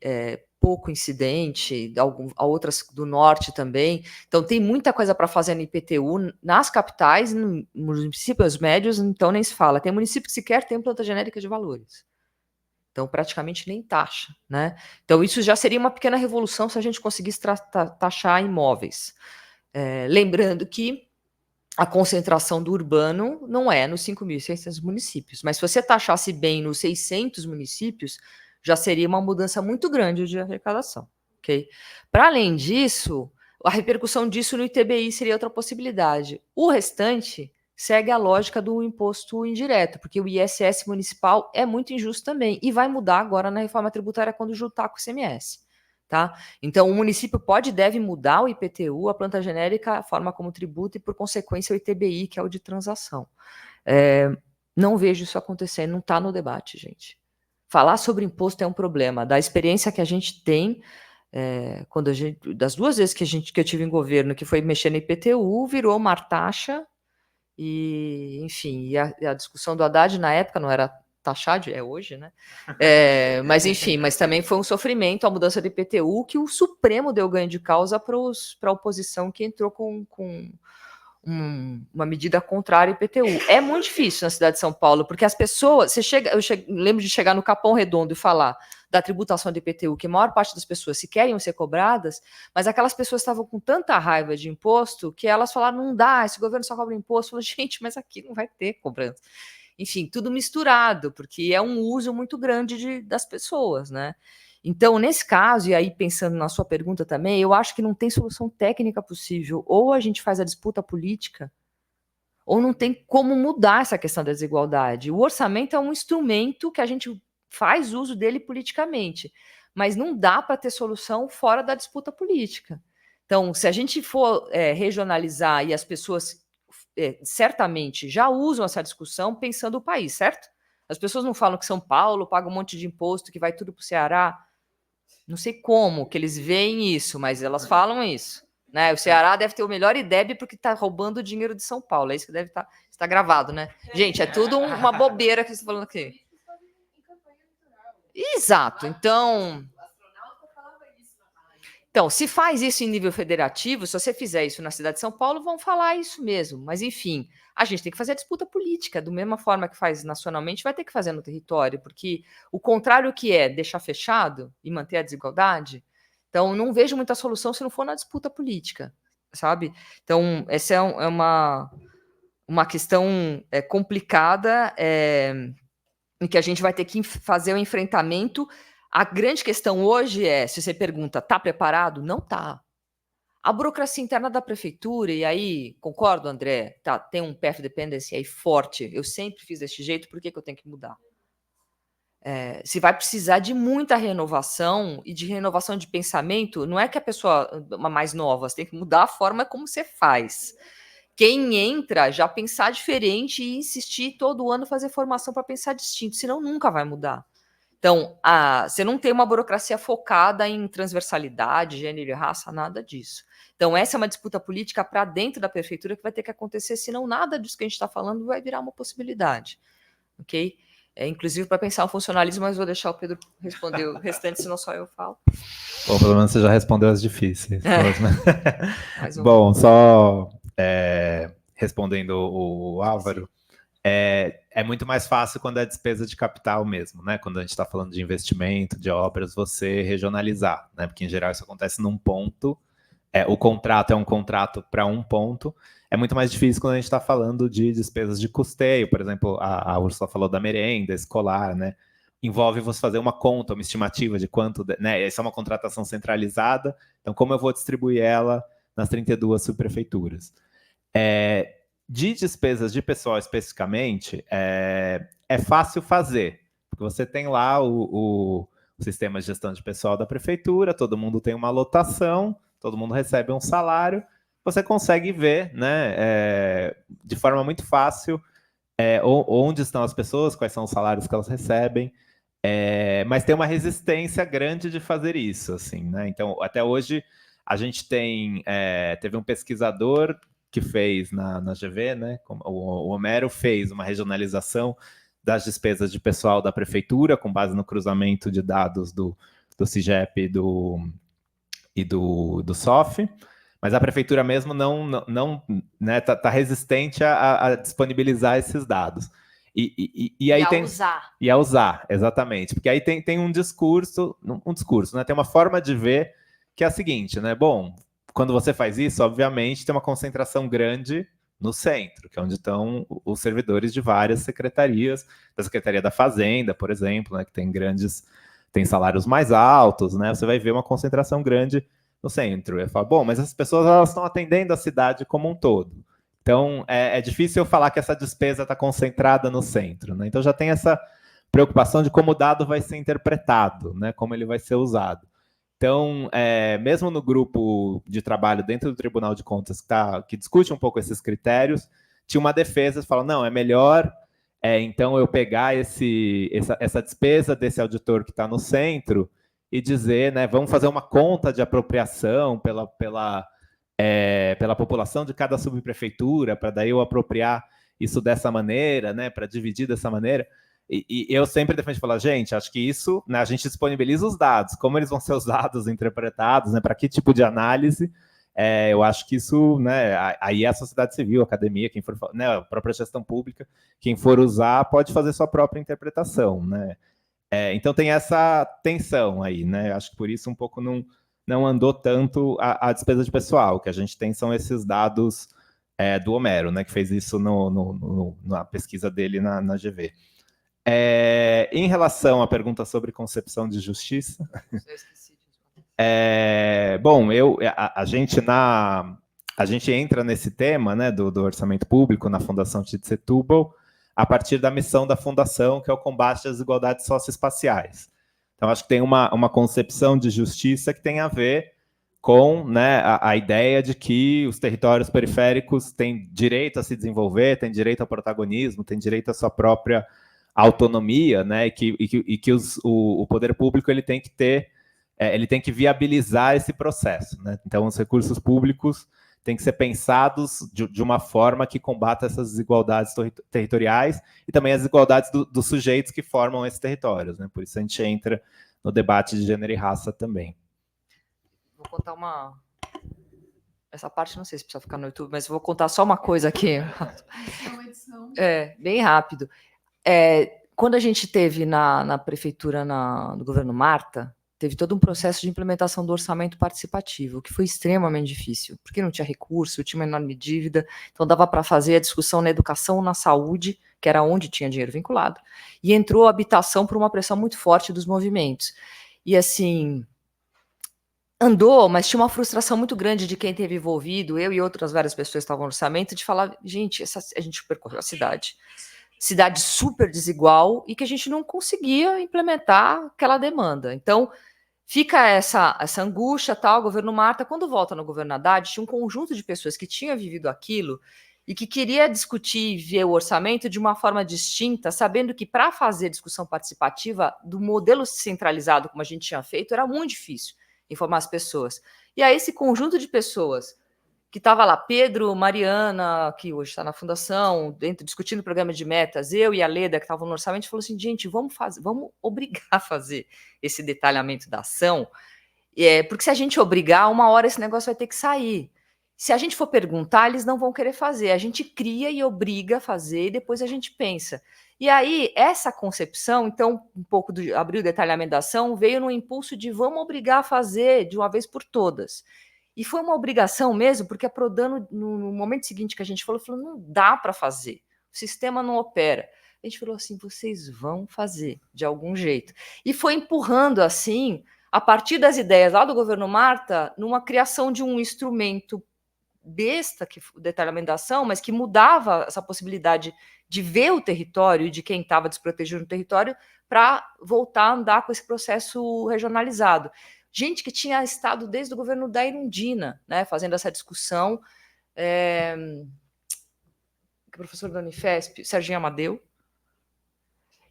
pouco incidente, outras do norte também. Então, tem muita coisa para fazer no IPTU, nas capitais, nos municípios médios, então nem se fala. Tem município que sequer tem planta genérica de valores. Então, praticamente nem taxa, né? Então, isso já seria uma pequena revolução se a gente conseguisse taxar imóveis. Lembrando que a concentração do urbano não é nos 5.600 municípios, mas se você taxasse bem nos 600 municípios, já seria uma mudança muito grande de arrecadação, ok? Para além disso, a repercussão disso no ITBI seria outra possibilidade. O restante segue a lógica do imposto indireto, porque o ISS municipal é muito injusto também, e vai mudar agora na reforma tributária quando juntar com o ICMS. Tá? Então, o município pode e deve mudar o IPTU, a planta genérica, a forma como tributa e, por consequência, o ITBI, que é o de transação. Não vejo isso acontecendo, não está no debate, gente. Falar sobre imposto é um problema. Da experiência que a gente tem, das 2 vezes que eu tive em governo, que foi mexer no IPTU, virou uma taxa, e, enfim, e a discussão do Haddad na época não era taxar, é hoje, né? Mas, enfim, mas também foi um sofrimento a mudança do IPTU, que o Supremo deu ganho de causa para a oposição, que entrou com uma medida contrária ao IPTU. É muito difícil na cidade de São Paulo, porque as pessoas... lembro de chegar no Capão Redondo e falar da tributação do IPTU, que a maior parte das pessoas sequer iam ser cobradas, mas aquelas pessoas estavam com tanta raiva de imposto que elas falaram, não dá, esse governo só cobra imposto. Eu falei, gente, mas aqui não vai ter cobrança. Enfim, tudo misturado, porque é um uso muito grande das pessoas, né? Então, nesse caso, e aí pensando na sua pergunta também, eu acho que não tem solução técnica possível. Ou a gente faz a disputa política, ou não tem como mudar essa questão da desigualdade. O orçamento é um instrumento que a gente faz uso dele politicamente, mas não dá para ter solução fora da disputa política. Então, se a gente for regionalizar e as pessoas... certamente já usam essa discussão pensando o país, certo? As pessoas não falam que São Paulo paga um monte de imposto, que vai tudo para o Ceará. Não sei como que eles veem isso, mas elas falam isso. Né? O Ceará deve ter o melhor IDEB porque está roubando o dinheiro de São Paulo. É isso que deve estar gravado, né? Gente, é tudo uma bobeira que vocês estão falando aqui. Exato. Então, se faz isso em nível federativo, se você fizer isso na cidade de São Paulo, vão falar isso mesmo. Mas, enfim, a gente tem que fazer a disputa política. Da mesma forma que faz nacionalmente, vai ter que fazer no território, porque o contrário que é deixar fechado e manter a desigualdade, então não vejo muita solução se não for na disputa política, sabe? Então, essa é uma uma questão complicada em que a gente vai ter que fazer o enfrentamento. A grande questão hoje é, se você pergunta, está preparado? Não está. A burocracia interna da prefeitura, e aí, concordo, André, tem um path dependency aí forte, eu sempre fiz desse jeito, por que eu tenho que mudar? Se vai precisar de muita renovação e de renovação de pensamento, não é que a pessoa mais nova, você tem que mudar a forma como você faz. Quem entra já pensar diferente e insistir todo ano fazer formação para pensar distinto, senão nunca vai mudar. Então, você não tem uma burocracia focada em transversalidade, gênero e raça, nada disso. Então, essa é uma disputa política para dentro da prefeitura que vai ter que acontecer, senão nada disso que a gente está falando vai virar uma possibilidade. Ok? Inclusive para pensar o funcionalismo, mas vou deixar o Pedro responder o restante, senão só eu falo. Bom, pelo menos você já respondeu as difíceis. Mais um. Bom, só respondendo o Álvaro, é muito mais fácil quando é despesa de capital mesmo, né? Quando a gente está falando de investimento, de obras, você regionalizar, né? Porque em geral isso acontece num ponto, o contrato é um contrato para um ponto. É muito mais difícil quando a gente está falando de despesas de custeio, por exemplo, a Úrsula falou da merenda escolar, né? Envolve você fazer uma conta, uma estimativa de quanto, né? Essa é uma contratação centralizada, então como eu vou distribuir ela nas 32 subprefeituras? De despesas de pessoal especificamente, é fácil fazer, porque você tem lá o sistema de gestão de pessoal da prefeitura, todo mundo tem uma lotação, todo mundo recebe um salário, você consegue ver, né, de forma muito fácil onde estão as pessoas, quais são os salários que elas recebem, mas tem uma resistência grande de fazer isso, assim, né? Então, até hoje, a gente teve um pesquisador que fez na GV, né? O Homero fez uma regionalização das despesas de pessoal da prefeitura, com base no cruzamento de dados do CIGEP e do SOF, mas a prefeitura mesmo não né, tá resistente a disponibilizar esses dados. E aí a usar, exatamente. Porque aí tem um discurso, né? Tem uma forma de ver que é a seguinte, né? Bom, quando você faz isso, obviamente, tem uma concentração grande no centro, que é onde estão os servidores de várias secretarias, da Secretaria da Fazenda, por exemplo, né? Que tem salários mais altos, né? Você vai ver uma concentração grande no centro. Eu falo, bom, mas as pessoas elas estão atendendo a cidade como um todo. Então, é difícil eu falar que essa despesa está concentrada no centro, né? Então, já tem essa preocupação de como o dado vai ser interpretado, né? Como ele vai ser usado. Então, mesmo no grupo de trabalho dentro do Tribunal de Contas que discute um pouco esses critérios, tinha uma defesa que fala, não, é melhor então eu pegar essa despesa desse auditor que está no centro e dizer, né, vamos fazer uma conta de apropriação pela população de cada subprefeitura, para daí eu apropriar isso dessa maneira, né, para dividir dessa maneira. E eu sempre defendo falar, gente, acho que isso, né, a gente disponibiliza os dados, como eles vão ser usados, interpretados, né, para que tipo de análise, eu acho que isso, né, aí a sociedade civil, a academia, quem for, né, a própria gestão pública, quem for usar pode fazer sua própria interpretação, né. Então tem essa tensão aí, né, acho que por isso um pouco não andou tanto a despesa de pessoal, o que a gente tem são esses dados do Homero, né, que fez isso na pesquisa dele na GV. Em relação à pergunta sobre concepção de justiça, bom, a gente entra nesse tema, né, do orçamento público na Fundação Tite Setúbal a partir da missão da fundação, que é o combate às desigualdades socioespaciais. Então, acho que tem uma concepção de justiça que tem a ver com, né, a ideia de que os territórios periféricos têm direito a se desenvolver, têm direito ao protagonismo, têm direito à sua própria autonomia, né, e que o poder público ele tem que viabilizar esse processo, né? Então, os recursos públicos têm que ser pensados de uma forma que combata essas desigualdades territoriais e também as desigualdades dos sujeitos que formam esses territórios, né? Por isso a gente entra no debate de gênero e raça também. Vou contar essa parte não sei se precisa ficar no YouTube, mas vou contar só uma coisa aqui. Bem rápido. Quando a gente teve na prefeitura, no governo Marta, teve todo um processo de implementação do orçamento participativo, que foi extremamente difícil, porque não tinha recurso, tinha uma enorme dívida, então dava para fazer a discussão na educação, na saúde, que era onde tinha dinheiro vinculado, e entrou a habitação por uma pressão muito forte dos movimentos. E assim, andou, mas tinha uma frustração muito grande de quem esteve envolvido, eu e outras várias pessoas que estavam no orçamento, de falar, gente, a gente percorreu a cidade super desigual, e que a gente não conseguia implementar aquela demanda. Então, fica essa angústia, tal, governo Marta. Quando volta no governo Haddad, tinha um conjunto de pessoas que tinha vivido aquilo e que queria discutir e ver o orçamento de uma forma distinta, sabendo que para fazer discussão participativa do modelo centralizado, como a gente tinha feito, era muito difícil informar as pessoas. E aí esse conjunto de pessoas que estava lá, Pedro, Mariana, que hoje está na fundação, discutindo o programa de metas, eu e a Leda, que estavam no orçamento, falou assim, gente, vamos obrigar a fazer esse detalhamento da ação, porque se a gente obrigar, uma hora esse negócio vai ter que sair. Se a gente for perguntar, eles não vão querer fazer. A gente cria e obriga a fazer, e depois a gente pensa. E aí, essa concepção, então, um pouco do abrir o detalhamento da ação, veio no impulso de vamos obrigar a fazer de uma vez por todas. E foi uma obrigação mesmo, porque a Prodano, no momento seguinte que a gente falou, não dá para fazer, o sistema não opera. A gente falou assim, vocês vão fazer, de algum jeito. E foi empurrando, assim, a partir das ideias lá do governo Marta, numa criação de um instrumento besta, que o detalhamento da ação, mas que mudava essa possibilidade de ver o território e de quem estava desprotegido no território para voltar a andar com esse processo regionalizado. Gente que tinha estado desde o governo da Irundina, né, fazendo essa discussão, o professor da Unifesp, Serginho Amadeu,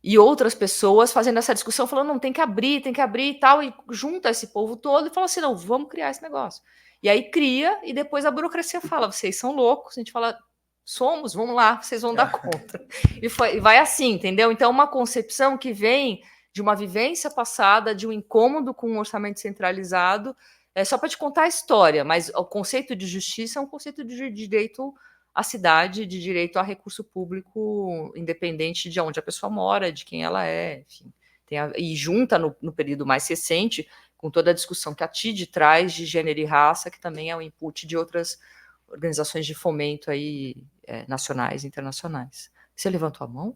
e outras pessoas fazendo essa discussão, falando, não, tem que abrir e tal, e junta esse povo todo e fala assim, não, vamos criar esse negócio. E aí cria, e depois a burocracia fala, vocês são loucos, a gente fala, somos, vamos lá, vocês vão dar conta. E vai assim, entendeu? Então, uma concepção que vem de uma vivência passada, de um incômodo com um orçamento centralizado, só para te contar a história, mas o conceito de justiça é um conceito de direito à cidade, de direito a recurso público, independente de onde a pessoa mora, de quem ela é, enfim. E junta no período mais recente, com toda a discussão que a TID traz de gênero e raça, que também é o input de outras organizações de fomento aí, nacionais e internacionais. Você levantou a mão?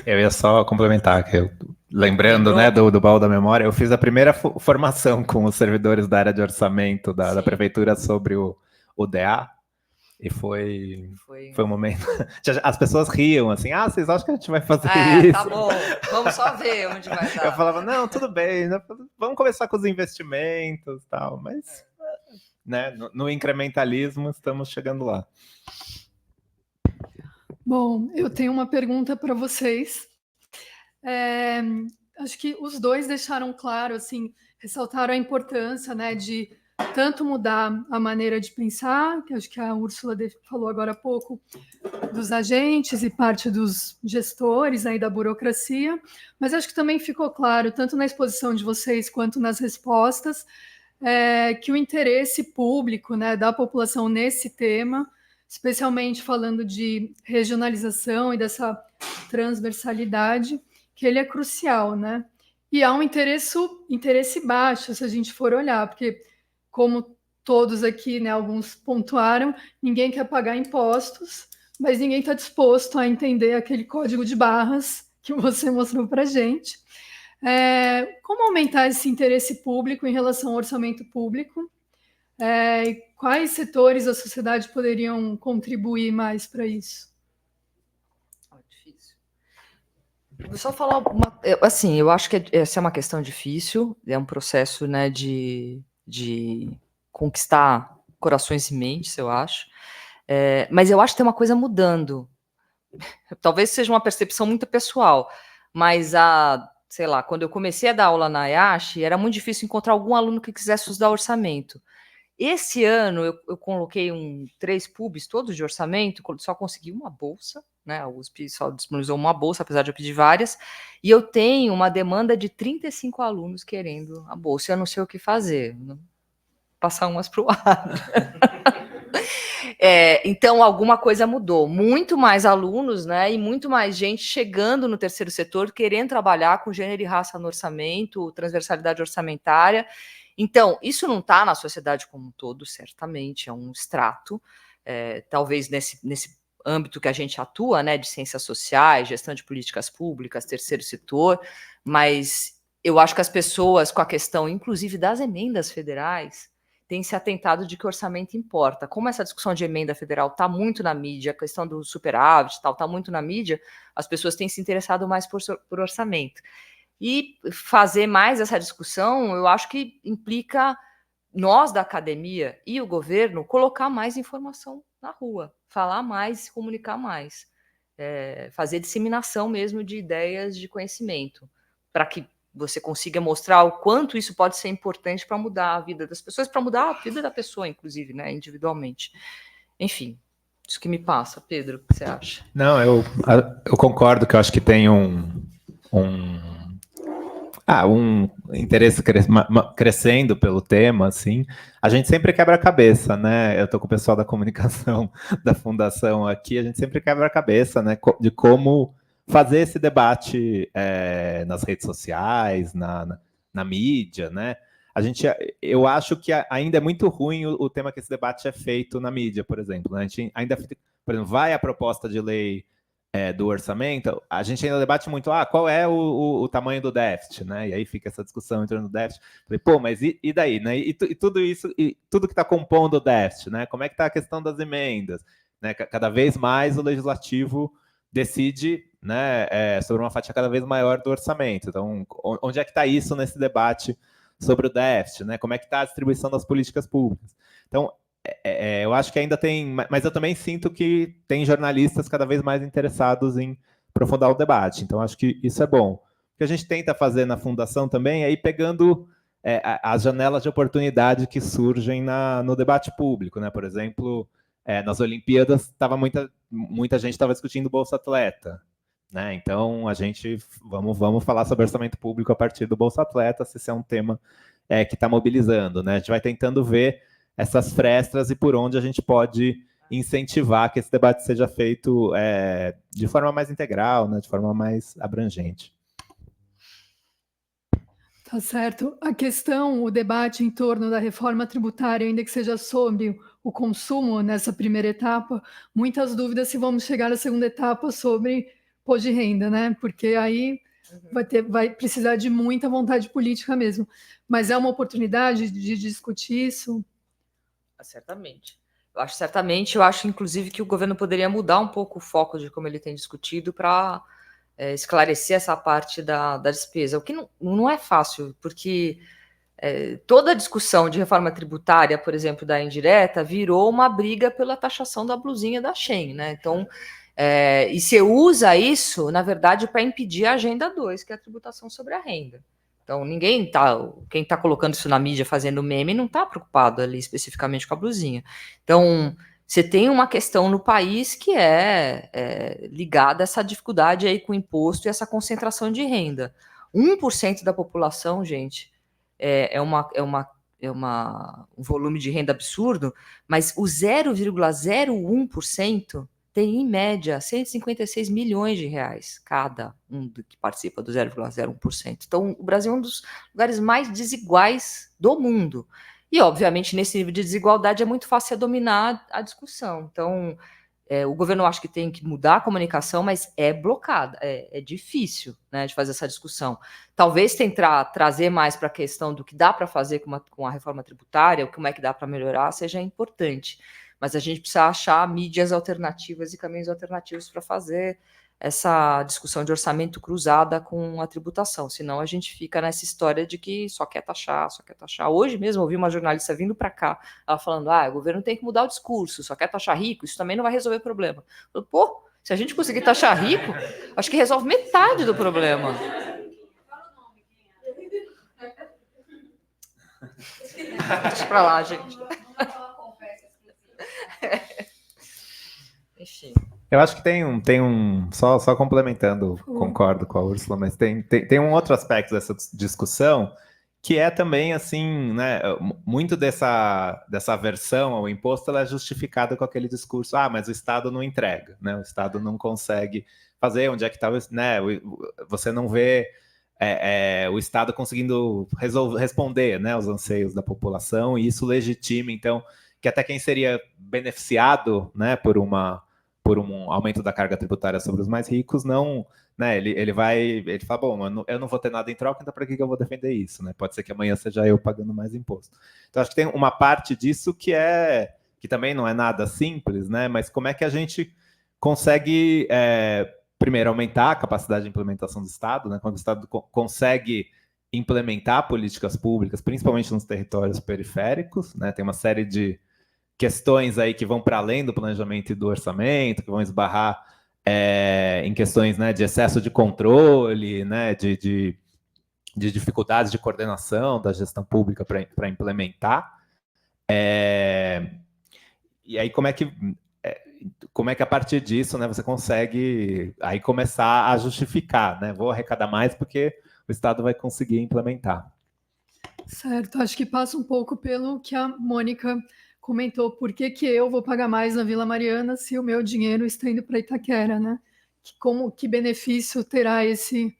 Eu ia só complementar, que lembrando, né, do baú da memória, eu fiz a primeira formação com os servidores da área de orçamento da prefeitura sobre o DA, e foi um momento... As pessoas riam, assim, vocês acham que a gente vai fazer isso? Tá bom, vamos só ver onde vai dar. Eu falava, não, tudo bem, né? Vamos começar com os investimentos e tal, mas né, no incrementalismo estamos chegando lá. Bom, eu tenho uma pergunta para vocês. Acho que os dois deixaram claro, assim, ressaltaram a importância, né, de tanto mudar a maneira de pensar, que acho que a Úrsula falou agora há pouco, dos agentes e parte dos gestores aí da burocracia, mas acho que também ficou claro, tanto na exposição de vocês quanto nas respostas, que o interesse público, né, da população nesse tema, especialmente falando de regionalização e dessa transversalidade, que ele é crucial, né? E há um interesse baixo, se a gente for olhar, porque, como todos aqui, né, alguns pontuaram, ninguém quer pagar impostos, mas ninguém está disposto a entender aquele código de barras que você mostrou para a gente. Como aumentar esse interesse público em relação ao orçamento público? Quais setores da sociedade poderiam contribuir mais para isso? Difícil. Vou só falar assim, eu acho que essa é uma questão difícil, é um processo, né, de conquistar corações e mentes, eu acho. Mas eu acho que tem uma coisa mudando. Talvez seja uma percepção muito pessoal, mas sei lá, quando eu comecei a dar aula na IASH, era muito difícil encontrar algum aluno que quisesse estudar orçamento. Esse ano eu coloquei 3 pubs todos de orçamento, só consegui uma bolsa, né? A USP só disponibilizou uma bolsa, apesar de eu pedir várias, e eu tenho uma demanda de 35 alunos querendo a bolsa, eu não sei o que fazer, passar umas para o ar. Então, alguma coisa mudou. Muito mais alunos, né, e muito mais gente chegando no terceiro setor, querendo trabalhar com gênero e raça no orçamento, transversalidade orçamentária. Então, isso não está na sociedade como um todo, certamente, é um extrato. Talvez nesse âmbito que a gente atua, né, de ciências sociais, gestão de políticas públicas, terceiro setor, mas eu acho que as pessoas, com a questão, inclusive, das emendas federais, têm se atentado de que orçamento importa. Como essa discussão de emenda federal está muito na mídia, a questão do superávit e tal está muito na mídia, as pessoas têm se interessado mais por orçamento. E fazer mais essa discussão, eu acho que implica nós da academia e o governo colocar mais informação na rua, falar mais, se comunicar mais, fazer disseminação mesmo de ideias de conhecimento, para que você consiga mostrar o quanto isso pode ser importante para mudar a vida das pessoas, para mudar a vida da pessoa, inclusive, né, individualmente. Enfim, isso que me passa. Pedro, o que você acha? Não, eu concordo que eu acho que tem um interesse crescendo pelo tema, assim. A gente sempre quebra a cabeça, né? Eu estou com o pessoal da comunicação da Fundação aqui, a gente sempre quebra a cabeça, né, de como fazer esse debate nas redes sociais, na mídia, né? Eu acho que ainda é muito ruim o tema que esse debate é feito na mídia, por exemplo, né? A gente ainda, por exemplo, vai a proposta de lei do orçamento, a gente ainda debate muito, qual é o tamanho do déficit, né? E aí fica essa discussão entrando no déficit. Falei, pô, mas e daí, né? E tudo isso, e tudo que está compondo o déficit, né? Como é que está a questão das emendas, né? Cada vez mais o legislativo decide, né, sobre uma fatia cada vez maior do orçamento. Então, onde é que está isso nesse debate sobre o déficit, né? Como é que está a distribuição das políticas públicas? Então, eu acho que ainda tem, mas eu também sinto que tem jornalistas cada vez mais interessados em aprofundar o debate. Então, acho que isso é bom. O que a gente tenta fazer na Fundação também é ir pegando as janelas de oportunidade que surgem no debate público, né? Por exemplo, nas Olimpíadas, muita gente estava discutindo Bolsa Atleta, né? Então, a gente vamos falar sobre orçamento público a partir do Bolsa Atleta, se esse é um tema que está mobilizando, né? A gente vai tentando ver essas frestas e por onde a gente pode incentivar que esse debate seja feito de forma mais integral, né? De forma mais abrangente. Tá certo. A questão, o debate em torno da reforma tributária, ainda que seja sobre o consumo nessa primeira etapa, muitas dúvidas se vamos chegar na segunda etapa sobre imposto de renda, né? Porque aí vai precisar de muita vontade política mesmo. Mas é uma oportunidade de discutir isso? Certamente. Eu acho, inclusive, que o governo poderia mudar um pouco o foco de como ele tem discutido para esclarecer essa parte da despesa, o que não é fácil, porque toda a discussão de reforma tributária, por exemplo, da indireta, virou uma briga pela taxação da blusinha da Shein, né? Então, e você usa isso, na verdade, para impedir a agenda 2, que é a tributação sobre a renda. Então, quem está colocando isso na mídia fazendo meme não está preocupado ali especificamente com a blusinha. Então, você tem uma questão no país que é ligada a essa dificuldade aí com o imposto e essa concentração de renda. 1% da população, gente, um volume de renda absurdo, mas o 0,01% tem, em média, 156 milhões de reais cada um que participa do 0,01%. Então, o Brasil é um dos lugares mais desiguais do mundo. E, obviamente, nesse nível de desigualdade é muito fácil dominar a discussão. Então, o governo acha que tem que mudar a comunicação, mas é blocada, é difícil, né, de fazer essa discussão. Talvez trazer mais para a questão do que dá para fazer com a reforma tributária, ou como é que dá para melhorar, seja importante. Mas a gente precisa achar mídias alternativas e caminhos alternativos para fazer essa discussão de orçamento cruzada com a tributação, senão a gente fica nessa história de que só quer taxar. Hoje mesmo ouvi uma jornalista vindo para cá, ela falando, o governo tem que mudar o discurso, só quer taxar rico, isso também não vai resolver o problema. Eu, pô, se a gente conseguir taxar rico, acho que resolve metade do problema. Deixa pra lá, gente. Enfim. Eu acho que tem um só complementando, concordo com a Úrsula, mas tem um outro aspecto dessa discussão que é também, assim, né, muito dessa aversão ao imposto, ela é justificada com aquele discurso, mas o Estado não entrega, né, o Estado não consegue fazer, onde é que está, né, você não vê o Estado conseguindo responder, né, aos anseios da população, e isso legitima, então, que até quem seria beneficiado, né, por um aumento da carga tributária sobre os mais ricos, não, né, ele fala, bom, eu não vou ter nada em troca, então para que eu vou defender isso, né? Pode ser que amanhã seja eu pagando mais imposto. Então acho que tem uma parte disso que também não é nada simples, né? Mas como é que a gente consegue primeiro aumentar a capacidade de implementação do Estado, né? Quando o Estado consegue implementar políticas públicas, principalmente nos territórios periféricos, né? Tem uma série de questões aí que vão para além do planejamento e do orçamento, que vão esbarrar em questões, né, de excesso de controle, né, de dificuldades de coordenação da gestão pública para implementar. E aí como é que a partir disso, né, você consegue aí começar a justificar, né, vou arrecadar mais porque o Estado vai conseguir implementar. Certo, acho que passa um pouco pelo que a Mônica comentou, por que eu vou pagar mais na Vila Mariana se o meu dinheiro está indo para Itaquera, né? Que benefício terá esse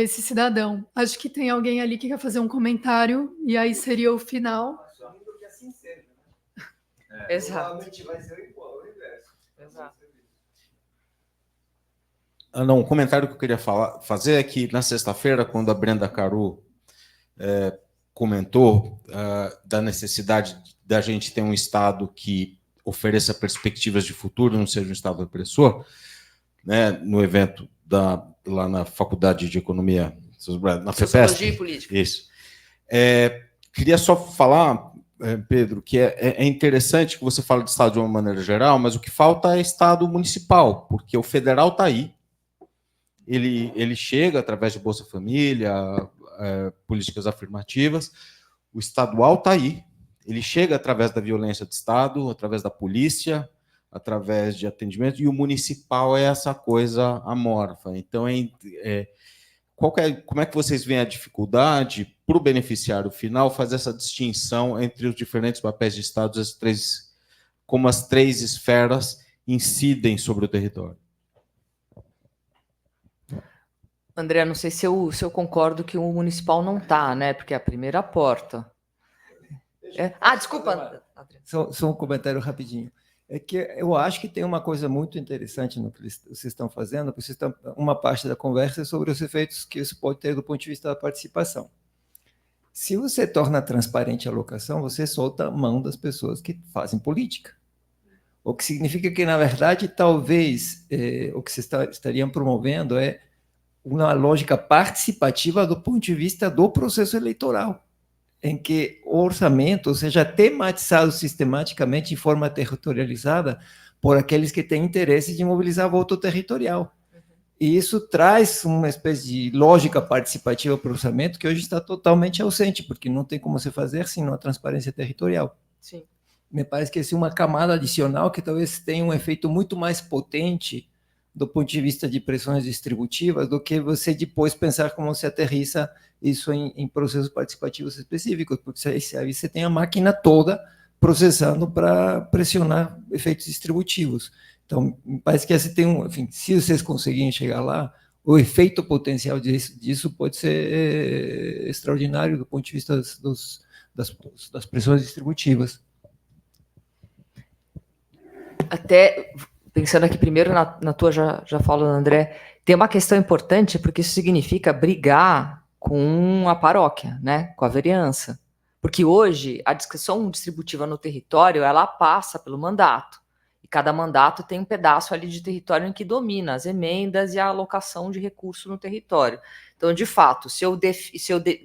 cidadão? Acho que tem alguém ali que quer fazer um comentário, e aí seria o final. Exato. Vai ser o inverso. Exato. Não, um comentário que eu queria fazer é que na sexta-feira, quando a Brenda Caru comentou da necessidade da gente ter um Estado que ofereça perspectivas de futuro, não seja um Estado opressor, né, no evento lá na Faculdade de Economia, na FEPESP. Sociologia e Política. Isso. Queria só falar, Pedro, que é interessante que você fala de Estado de uma maneira geral, mas o que falta é Estado municipal, porque o federal está aí, ele chega através de Bolsa Família, políticas afirmativas, o estadual está aí, ele chega através da violência de Estado, através da polícia, através de atendimento, e o municipal é essa coisa amorfa. Então, como é que vocês veem a dificuldade para o beneficiário final fazer essa distinção entre os diferentes papéis de Estado, como as três esferas incidem sobre o território? André, não sei se eu concordo que o municipal não está, né? Porque é a primeira porta. Desculpa. Só um comentário rapidinho. É que eu acho que tem uma coisa muito interessante no que vocês estão fazendo, porque uma parte da conversa é sobre os efeitos que isso pode ter do ponto de vista da participação. Se você torna transparente a alocação, você solta a mão das pessoas que fazem política. O que significa que, na verdade, talvez o que vocês estariam promovendo é uma lógica participativa do ponto de vista do processo eleitoral, em que o orçamento seja tematizado sistematicamente de forma territorializada por aqueles que têm interesse de mobilizar voto territorial. E isso traz uma espécie de lógica participativa para o orçamento que hoje está totalmente ausente, porque não tem como se fazer sem uma transparência territorial. Sim. Me parece que essa é uma camada adicional que talvez tenha um efeito muito mais potente do ponto de vista de pressões distributivas, do que você depois pensar como se aterrissa isso em processos participativos específicos, porque aí você tem a máquina toda processando para pressionar efeitos distributivos. Então, parece que esse tem enfim, se vocês conseguirem chegar lá, o efeito potencial disso pode ser extraordinário do ponto de vista das pressões distributivas. Até pensando aqui primeiro na tua já fala, André, tem uma questão importante, porque isso significa brigar com a paróquia, né, com a vereança. Porque hoje a discussão distributiva no território, ela passa pelo mandato. E cada mandato tem um pedaço ali de território em que domina as emendas e a alocação de recurso no território. Então, de fato, se eu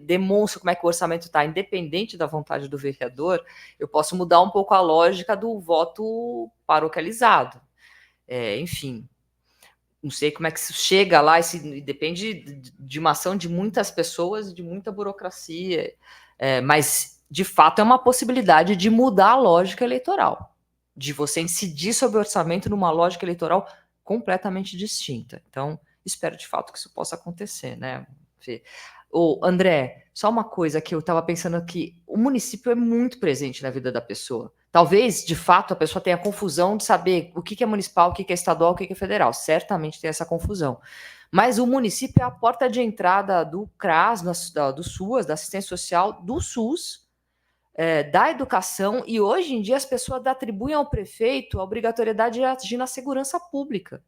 demonstro como é que o orçamento está, independente da vontade do vereador, eu posso mudar um pouco a lógica do voto paroquializado. Enfim, não sei como é que isso chega lá, depende de uma ação de muitas pessoas, de muita burocracia, mas, de fato, é uma possibilidade de mudar a lógica eleitoral, de você incidir sobre o orçamento numa lógica eleitoral completamente distinta. Então, espero, de fato, que isso possa acontecer, né? Ô, André, só uma coisa que eu estava pensando aqui, o município é muito presente na vida da pessoa. Talvez, de fato, a pessoa tenha confusão de saber o que é municipal, o que é estadual, o que é federal. Certamente tem essa confusão. Mas o município é a porta de entrada do CRAS, do SUAS, da assistência social, do SUS, da educação, e hoje em dia as pessoas atribuem ao prefeito a obrigatoriedade de agir na segurança pública.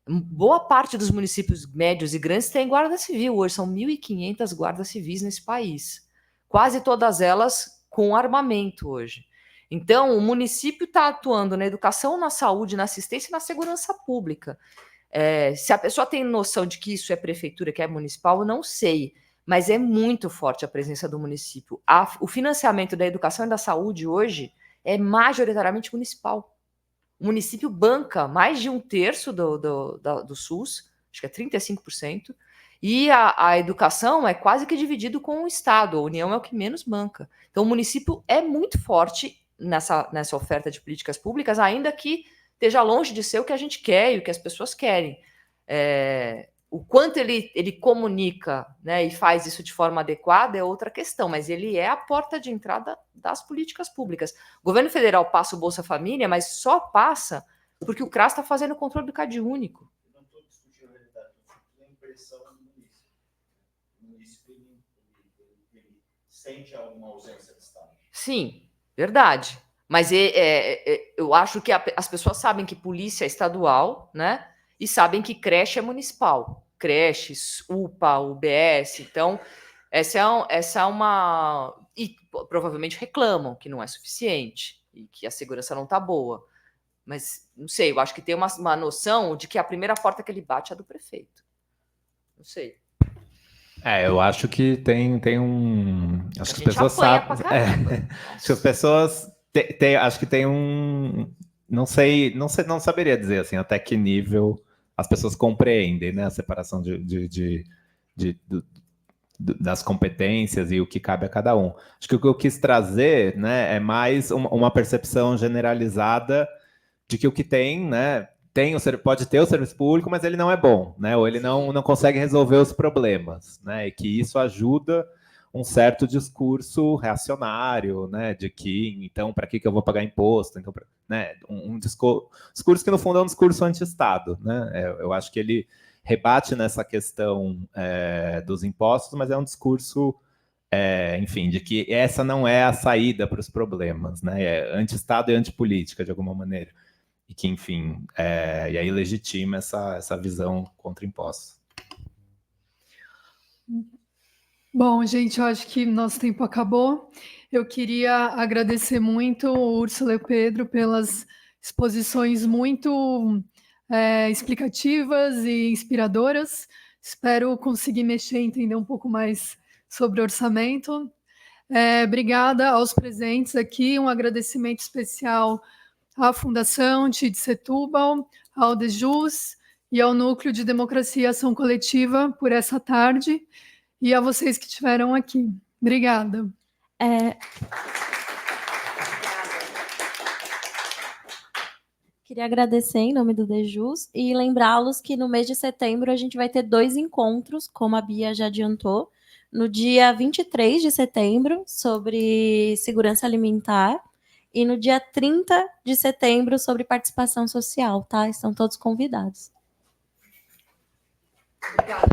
Boa parte dos municípios médios e grandes tem guarda civil. Hoje são 1.500 guardas civis nesse país. Quase todas elas com armamento hoje. Então, o município está atuando na educação, na saúde, na assistência e na segurança pública. Se a pessoa tem noção de que isso é prefeitura, que é municipal, eu não sei. Mas é muito forte a presença do município. O financiamento da educação e da saúde hoje é majoritariamente municipal. O município banca mais de 1/3 do SUS, acho que é 35%, e a educação é quase que dividido com o Estado, a União é o que menos banca. Então, o município é muito forte nessa oferta de políticas públicas, ainda que esteja longe de ser o que a gente quer e o que as pessoas querem. O quanto ele comunica, né, e faz isso de forma adequada é outra questão, mas ele é a porta de entrada das políticas públicas. O governo federal passa o Bolsa Família, mas só passa porque o CRAS está fazendo o controle do CAD único. Eu não estou discutindo a realidade, eu estou discutindo a impressão do município. O município ele sente alguma ausência de Estado. Sim, verdade. Mas eu acho que as pessoas sabem que polícia é estadual, né? E sabem que creche é municipal. Creches, UPA, UBS. Então, essa é uma... E provavelmente reclamam que não é suficiente e que a segurança não está boa. Mas, não sei, eu acho que tem uma noção de que a primeira porta que ele bate é a do prefeito. Não sei. Eu acho que tem um... Acho que as pessoas sabem... Acho que as pessoas... acho que tem um... Não saberia dizer assim, até que nível as pessoas compreendem, né, a separação das competências e o que cabe a cada um. Acho que o que eu quis trazer, né, é mais uma percepção generalizada de que o que tem, né, pode ter o serviço público, mas ele não é bom, né, ou ele não consegue resolver os problemas, né, e que isso ajuda um certo discurso reacionário, né, de que, então, para que eu vou pagar imposto? Então, né, um discurso que, no fundo, é um discurso anti-Estado, né? Eu acho que ele rebate nessa questão dos impostos, mas é um discurso, enfim, de que essa não é a saída para os problemas, né? É anti-Estado e antipolítica, de alguma maneira. E que, enfim, e aí legitima essa visão contra impostos. Bom, gente, eu acho que nosso tempo acabou. Eu queria agradecer muito o Úrsula e o Pedro pelas exposições muito explicativas e inspiradoras. Espero conseguir mexer e entender um pouco mais sobre orçamento. Obrigada aos presentes aqui, um agradecimento especial à Fundação TID Setúbal, ao DEJUS e ao Núcleo de Democracia e Ação Coletiva por essa tarde. E a vocês que estiveram aqui. Obrigada. Queria agradecer em nome do DEJUS e lembrá-los que no mês de setembro a gente vai ter 2 encontros, como a Bia já adiantou, no dia 23 de setembro, sobre segurança alimentar, e no dia 30 de setembro, sobre participação social, tá? Estão todos convidados. Obrigada.